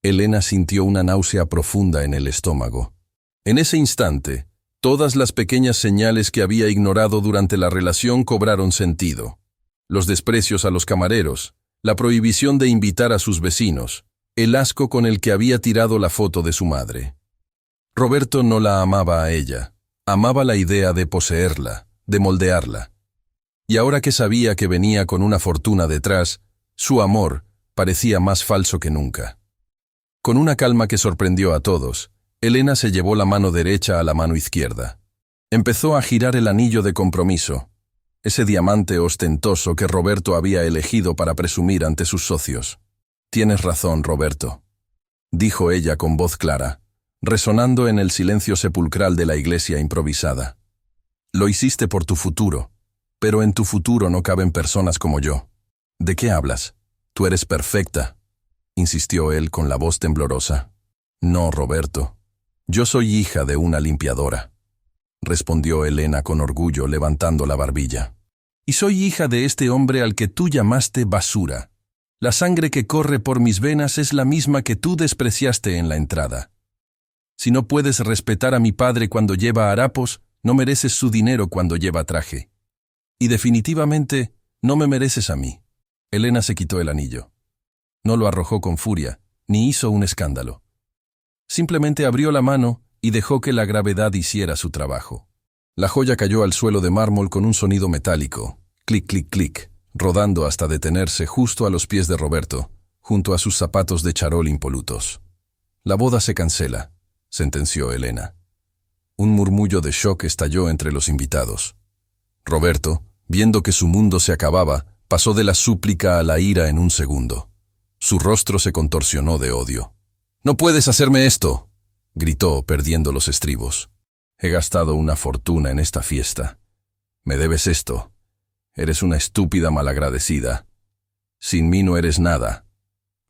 Elena sintió una náusea profunda en el estómago. En ese instante, todas las pequeñas señales que había ignorado durante la relación cobraron sentido. Los desprecios a los camareros, la prohibición de invitar a sus vecinos, el asco con el que había tirado la foto de su madre. Roberto no la amaba a ella, amaba la idea de poseerla, de moldearla. Y ahora que sabía que venía con una fortuna detrás, su amor parecía más falso que nunca. Con una calma que sorprendió a todos, Elena se llevó la mano derecha a la mano izquierda. Empezó a girar el anillo de compromiso, ese diamante ostentoso que Roberto había elegido para presumir ante sus socios. «Tienes razón, Roberto», dijo ella con voz clara, resonando en el silencio sepulcral de la iglesia improvisada. «Lo hiciste por tu futuro, pero en tu futuro no caben personas como yo». «¿De qué hablas? Tú eres perfecta», insistió él con la voz temblorosa. «No, Roberto. Yo soy hija de una limpiadora», respondió Elena con orgullo levantando la barbilla. «Y soy hija de este hombre al que tú llamaste basura. La sangre que corre por mis venas es la misma que tú despreciaste en la entrada. Si no puedes respetar a mi padre cuando lleva harapos, no mereces su dinero cuando lleva traje. Y definitivamente no me mereces a mí». Elena se quitó el anillo. No lo arrojó con furia, ni hizo un escándalo. Simplemente abrió la mano y dejó que la gravedad hiciera su trabajo. La joya cayó al suelo de mármol con un sonido metálico, clic, clic, clic, rodando hasta detenerse justo a los pies de Roberto, junto a sus zapatos de charol impolutos. «La boda se cancela», sentenció Elena. Un murmullo de shock estalló entre los invitados. Roberto, viendo que su mundo se acababa, pasó de la súplica a la ira en un segundo. Su rostro se contorsionó de odio. «¡No puedes hacerme esto!», gritó, perdiendo los estribos. «He gastado una fortuna en esta fiesta. Me debes esto. Eres una estúpida malagradecida. Sin mí no eres nada».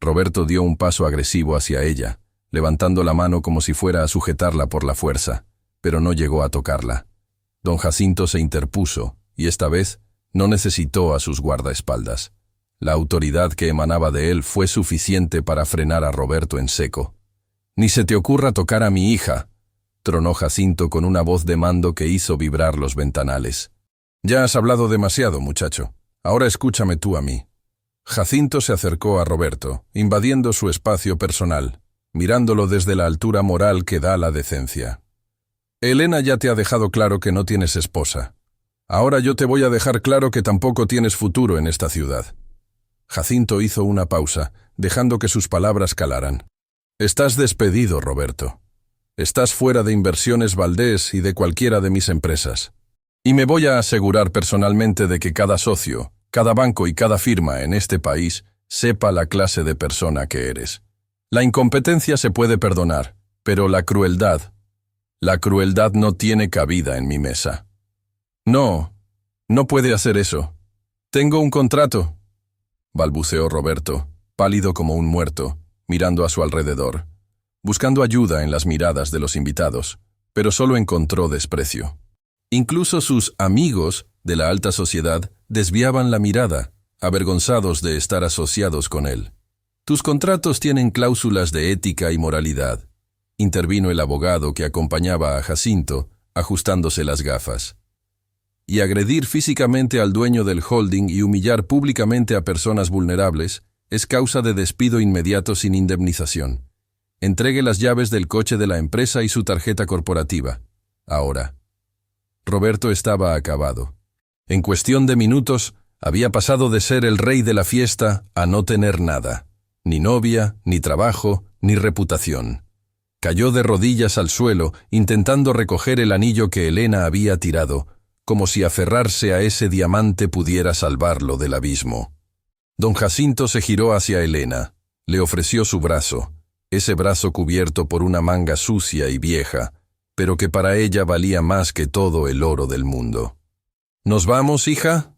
Roberto dio un paso agresivo hacia ella, levantando la mano como si fuera a sujetarla por la fuerza, pero no llegó a tocarla. Don Jacinto se interpuso, y esta vez no necesitó a sus guardaespaldas. La autoridad que emanaba de él fue suficiente para frenar a Roberto en seco. «Ni se te ocurra tocar a mi hija», tronó Jacinto con una voz de mando que hizo vibrar los ventanales. «Ya has hablado demasiado, muchacho. Ahora escúchame tú a mí». Jacinto se acercó a Roberto, invadiendo su espacio personal, mirándolo desde la altura moral que da la decencia. «Elena ya te ha dejado claro que no tienes esposa. Ahora yo te voy a dejar claro que tampoco tienes futuro en esta ciudad». Jacinto hizo una pausa, dejando que sus palabras calaran. «Estás despedido, Roberto. Estás fuera de Inversiones Valdés y de cualquiera de mis empresas. Y me voy a asegurar personalmente de que cada socio, cada banco y cada firma en este país sepa la clase de persona que eres. La incompetencia se puede perdonar, pero la crueldad no tiene cabida en mi mesa». «No puede hacer eso. Tengo un contrato», balbuceó Roberto, pálido como un muerto, mirando a su alrededor, buscando ayuda en las miradas de los invitados, pero solo encontró desprecio. Incluso sus amigos de la alta sociedad desviaban la mirada, avergonzados de estar asociados con él. «Tus contratos tienen cláusulas de ética y moralidad», intervino el abogado que acompañaba a Jacinto, ajustándose las gafas. «Y agredir físicamente al dueño del holding y humillar públicamente a personas vulnerables es causa de despido inmediato sin indemnización. Entregue las llaves del coche de la empresa y su tarjeta corporativa. Ahora. Roberto estaba acabado. En cuestión de minutos, había pasado de ser el rey de la fiesta a no tener nada. Ni novia, ni trabajo, ni reputación. Cayó de rodillas al suelo, intentando recoger el anillo que Elena había tirado, como si aferrarse a ese diamante pudiera salvarlo del abismo. Don Jacinto se giró hacia Elena. Le ofreció su brazo, ese brazo cubierto por una manga sucia y vieja, pero que para ella valía más que todo el oro del mundo. ¿Nos vamos, hija?,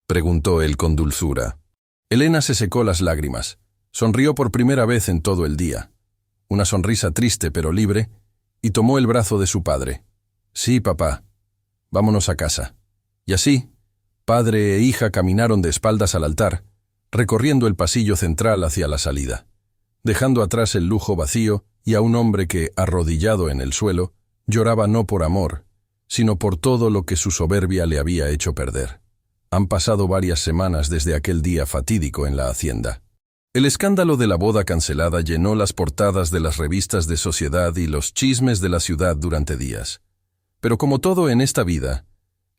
preguntó él con dulzura. Elena se secó las lágrimas. Sonrió por primera vez en todo el día. Una sonrisa triste pero libre, y tomó el brazo de su padre. Sí, papá. Vámonos a casa. Y así, padre e hija caminaron de espaldas al altar, recorriendo el pasillo central hacia la salida, dejando atrás el lujo vacío y a un hombre que, arrodillado en el suelo, lloraba no por amor, sino por todo lo que su soberbia le había hecho perder. Han pasado varias semanas desde aquel día fatídico en la hacienda. El escándalo de la boda cancelada llenó las portadas de las revistas de sociedad y los chismes de la ciudad durante días. Pero como todo en esta vida,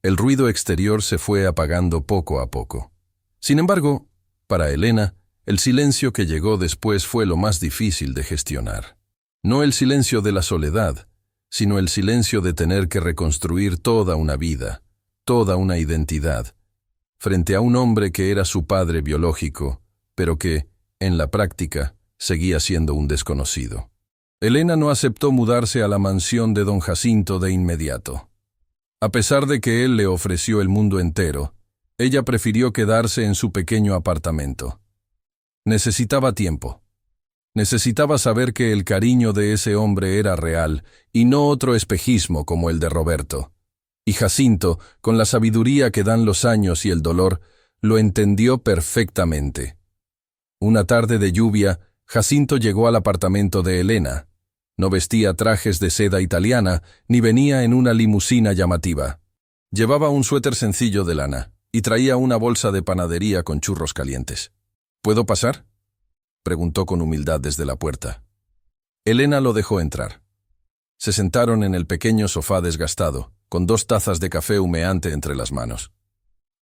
el ruido exterior se fue apagando poco a poco. Sin embargo, para Elena, el silencio que llegó después fue lo más difícil de gestionar. No el silencio de la soledad, sino el silencio de tener que reconstruir toda una vida, toda una identidad, frente a un hombre que era su padre biológico, pero que, en la práctica, seguía siendo un desconocido. Elena no aceptó mudarse a la mansión de don Jacinto de inmediato. A pesar de que él le ofreció el mundo entero, ella prefirió quedarse en su pequeño apartamento. Necesitaba tiempo. Necesitaba saber que el cariño de ese hombre era real y no otro espejismo como el de Roberto. Y Jacinto, con la sabiduría que dan los años y el dolor, lo entendió perfectamente. Una tarde de lluvia, Jacinto llegó al apartamento de Elena. No vestía trajes de seda italiana, ni venía en una limusina llamativa. Llevaba un suéter sencillo de lana, y traía una bolsa de panadería con churros calientes. ¿Puedo pasar?, preguntó con humildad desde la puerta. Elena lo dejó entrar. Se sentaron en el pequeño sofá desgastado, con 2 tazas de café humeante entre las manos.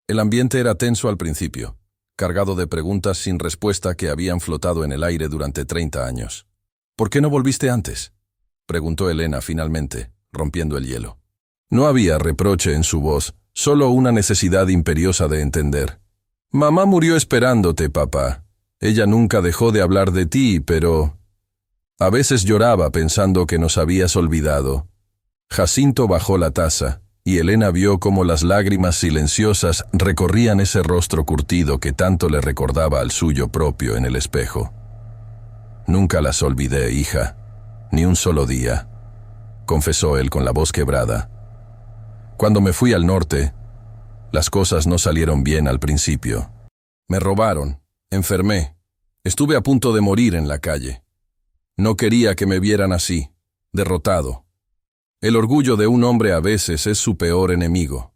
El ambiente era tenso al principio, cargado de preguntas sin respuesta que habían flotado en el aire durante 30 años. ¿Por qué no volviste antes?, preguntó Elena finalmente, rompiendo el hielo. No había reproche en su voz, solo una necesidad imperiosa de entender. Mamá murió esperándote, papá. Ella nunca dejó de hablar de ti, pero... A veces lloraba pensando que nos habías olvidado. Jacinto bajó la taza, y Elena vio cómo las lágrimas silenciosas recorrían ese rostro curtido que tanto le recordaba al suyo propio en el espejo. Nunca las olvidé, hija, ni un solo día, confesó él con la voz quebrada. Cuando me fui al norte, las cosas no salieron bien al principio. Me robaron, enfermé, estuve a punto de morir en la calle. No quería que me vieran así, derrotado. El orgullo de un hombre a veces es su peor enemigo.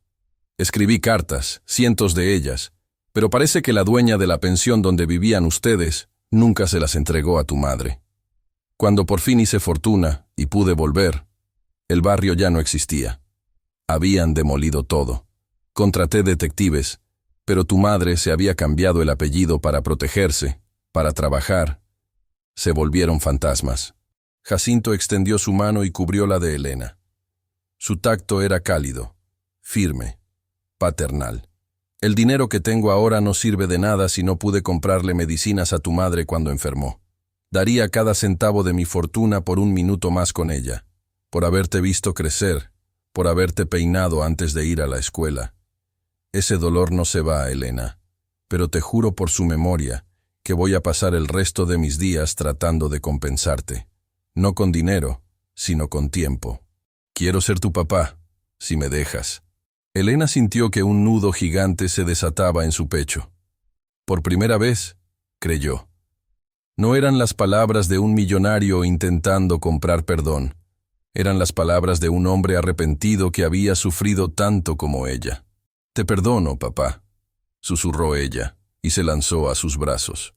Escribí cartas, cientos de ellas, pero parece que la dueña de la pensión donde vivían ustedes nunca se las entregó a tu madre. Cuando por fin hice fortuna y pude volver, el barrio ya no existía. Habían demolido todo. Contraté detectives, pero tu madre se había cambiado el apellido para protegerse, para trabajar. Se volvieron fantasmas. Jacinto extendió su mano y cubrió la de Elena. Su tacto era cálido, firme, paternal. El dinero que tengo ahora no sirve de nada si no pude comprarle medicinas a tu madre cuando enfermó. Daría cada centavo de mi fortuna por un minuto más con ella, por haberte visto crecer, por haberte peinado antes de ir a la escuela. Ese dolor no se va, Elena, pero te juro por su memoria que voy a pasar el resto de mis días tratando de compensarte. No con dinero, sino con tiempo. Quiero ser tu papá, si me dejas. Elena sintió que un nudo gigante se desataba en su pecho. Por primera vez, creyó. No eran las palabras de un millonario intentando comprar perdón. Eran las palabras de un hombre arrepentido que había sufrido tanto como ella. «Te perdono, papá», susurró ella, y se lanzó a sus brazos.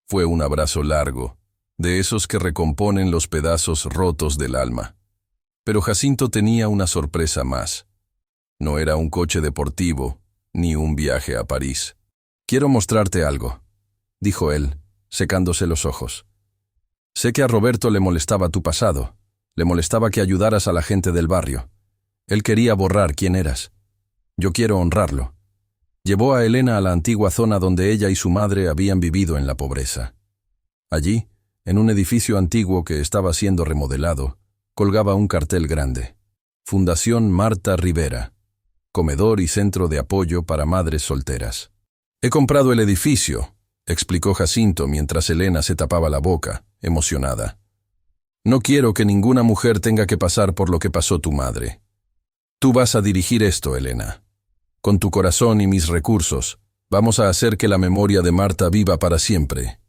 Fue un abrazo largo, de esos que recomponen los pedazos rotos del alma. Pero Jacinto tenía una sorpresa más. No era un coche deportivo, ni un viaje a París. «Quiero mostrarte algo», dijo él, secándose los ojos. «Sé que a Roberto le molestaba tu pasado, le molestaba que ayudaras a la gente del barrio. Él quería borrar quién eras. Yo quiero honrarlo». Llevó a Elena a la antigua zona donde ella y su madre habían vivido en la pobreza. Allí, en un edificio antiguo que estaba siendo remodelado, colgaba un cartel grande: Fundación Marta Rivera, comedor y centro de apoyo para madres solteras. «He comprado el edificio», explicó Jacinto mientras Elena se tapaba la boca, emocionada. «No quiero que ninguna mujer tenga que pasar por lo que pasó tu madre. Tú vas a dirigir esto, Elena. Con tu corazón y mis recursos, vamos a hacer que la memoria de Marta viva para siempre.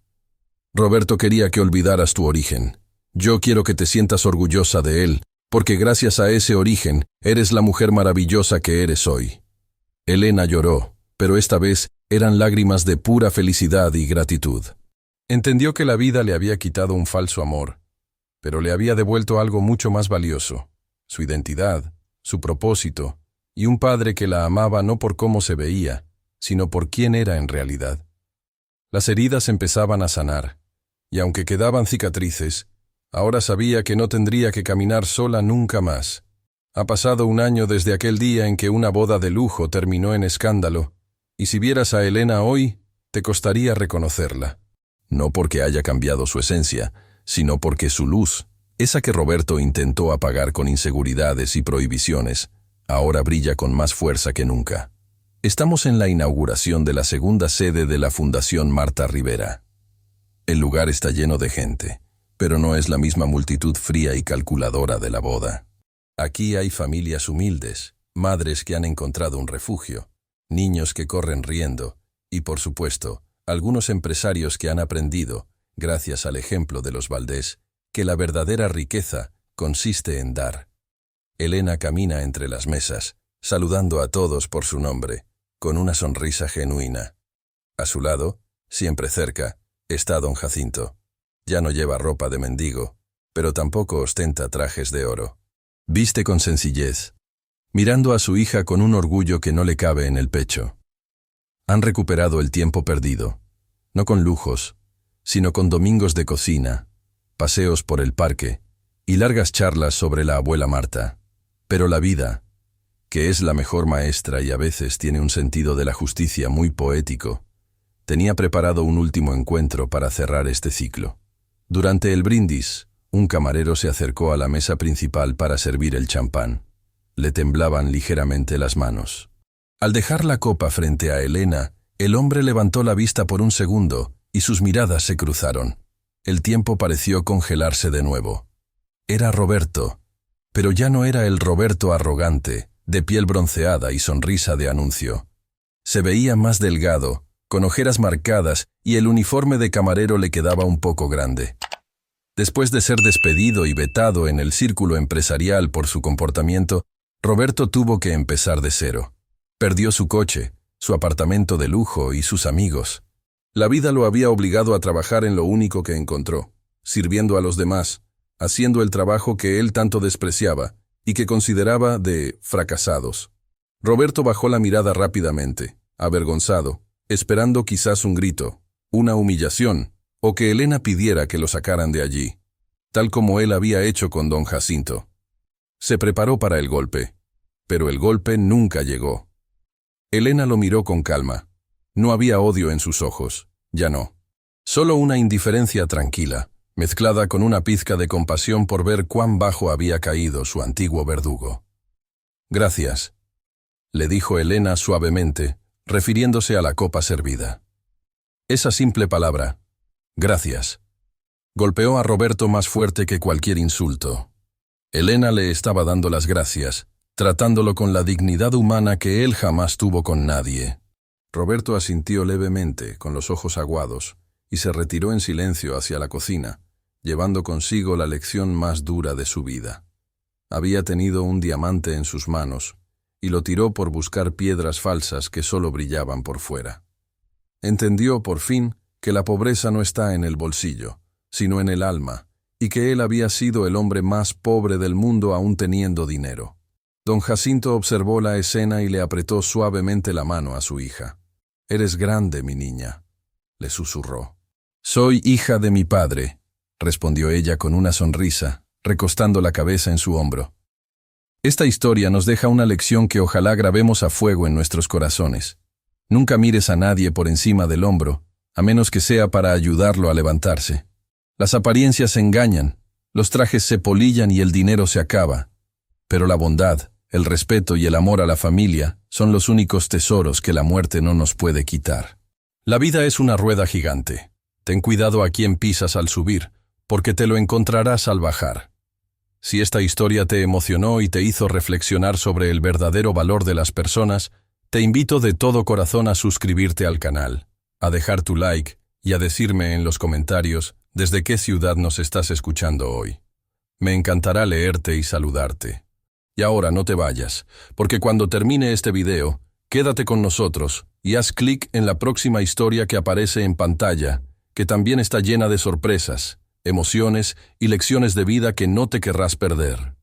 Roberto quería que olvidaras tu origen. Yo quiero que te sientas orgullosa de él, porque gracias a ese origen eres la mujer maravillosa que eres hoy». Elena lloró, pero esta vez eran lágrimas de pura felicidad y gratitud. Entendió que la vida le había quitado un falso amor, pero le había devuelto algo mucho más valioso: su identidad, su propósito, y un padre que la amaba no por cómo se veía, sino por quién era en realidad. Las heridas empezaban a sanar, y aunque quedaban cicatrices, ahora sabía que no tendría que caminar sola nunca más. Ha pasado un año desde aquel día en que una boda de lujo terminó en escándalo, y si vieras a Elena hoy, te costaría reconocerla. No porque haya cambiado su esencia, sino porque su luz, esa que Roberto intentó apagar con inseguridades y prohibiciones, ahora brilla con más fuerza que nunca. Estamos en la inauguración de la segunda sede de la Fundación Marta Rivera. El lugar está lleno de gente, pero no es la misma multitud fría y calculadora de la boda. Aquí hay familias humildes, madres que han encontrado un refugio, niños que corren riendo, y por supuesto, algunos empresarios que han aprendido, gracias al ejemplo de los Valdés, que la verdadera riqueza consiste en dar. Elena camina entre las mesas, saludando a todos por su nombre, con una sonrisa genuina. A su lado, siempre cerca, está don Jacinto. Ya no lleva ropa de mendigo, pero tampoco ostenta trajes de oro. Viste con sencillez, mirando a su hija con un orgullo que no le cabe en el pecho. Han recuperado el tiempo perdido, no con lujos, sino con domingos de cocina, paseos por el parque y largas charlas sobre la abuela Marta. Pero la vida, que es la mejor maestra y a veces tiene un sentido de la justicia muy poético, tenía preparado un último encuentro para cerrar este ciclo. Durante el brindis, un camarero se acercó a la mesa principal para servir el champán. Le temblaban ligeramente las manos. Al dejar la copa frente a Elena, el hombre levantó la vista por un segundo y sus miradas se cruzaron. El tiempo pareció congelarse de nuevo. Era Roberto, pero ya no era el Roberto arrogante, de piel bronceada y sonrisa de anuncio. Se veía más delgado, con ojeras marcadas, y el uniforme de camarero le quedaba un poco grande. Después de ser despedido y vetado en el círculo empresarial por su comportamiento, Roberto tuvo que empezar de cero. Perdió su coche, su apartamento de lujo y sus amigos. La vida lo había obligado a trabajar en lo único que encontró, sirviendo a los demás, haciendo el trabajo que él tanto despreciaba y que consideraba de fracasados. Roberto bajó la mirada rápidamente, avergonzado, esperando quizás un grito, una humillación, o que Elena pidiera que lo sacaran de allí, tal como él había hecho con don Jacinto. Se preparó para el golpe, pero el golpe nunca llegó. Elena lo miró con calma. No había odio en sus ojos, ya no. Solo una indiferencia tranquila, mezclada con una pizca de compasión por ver cuán bajo había caído su antiguo verdugo. «Gracias», le dijo Elena suavemente, refiriéndose a la copa servida. Esa simple palabra, «gracias», golpeó a Roberto más fuerte que cualquier insulto. Elena le estaba dando las gracias, tratándolo con la dignidad humana que él jamás tuvo con nadie. Roberto asintió levemente, con los ojos aguados, y se retiró en silencio hacia la cocina, llevando consigo la lección más dura de su vida. Había tenido un diamante en sus manos, y lo tiró por buscar piedras falsas que solo brillaban por fuera. Entendió, por fin, que la pobreza no está en el bolsillo, sino en el alma, y que él había sido el hombre más pobre del mundo aún teniendo dinero. Don Jacinto observó la escena y le apretó suavemente la mano a su hija. «Eres grande, mi niña», le susurró. «Soy hija de mi padre», respondió ella con una sonrisa, recostando la cabeza en su hombro. Esta historia nos deja una lección que ojalá grabemos a fuego en nuestros corazones. Nunca mires a nadie por encima del hombro, a menos que sea para ayudarlo a levantarse. Las apariencias engañan, los trajes se polillan y el dinero se acaba. Pero la bondad, el respeto y el amor a la familia son los únicos tesoros que la muerte no nos puede quitar. La vida es una rueda gigante. Ten cuidado a quién pisas al subir, porque te lo encontrarás al bajar. Si esta historia te emocionó y te hizo reflexionar sobre el verdadero valor de las personas, te invito de todo corazón a suscribirte al canal, a dejar tu like y a decirme en los comentarios desde qué ciudad nos estás escuchando hoy. Me encantará leerte y saludarte. Y ahora no te vayas, porque cuando termine este video, quédate con nosotros y haz clic en la próxima historia que aparece en pantalla, que también está llena de sorpresas, emociones y lecciones de vida que no te querrás perder.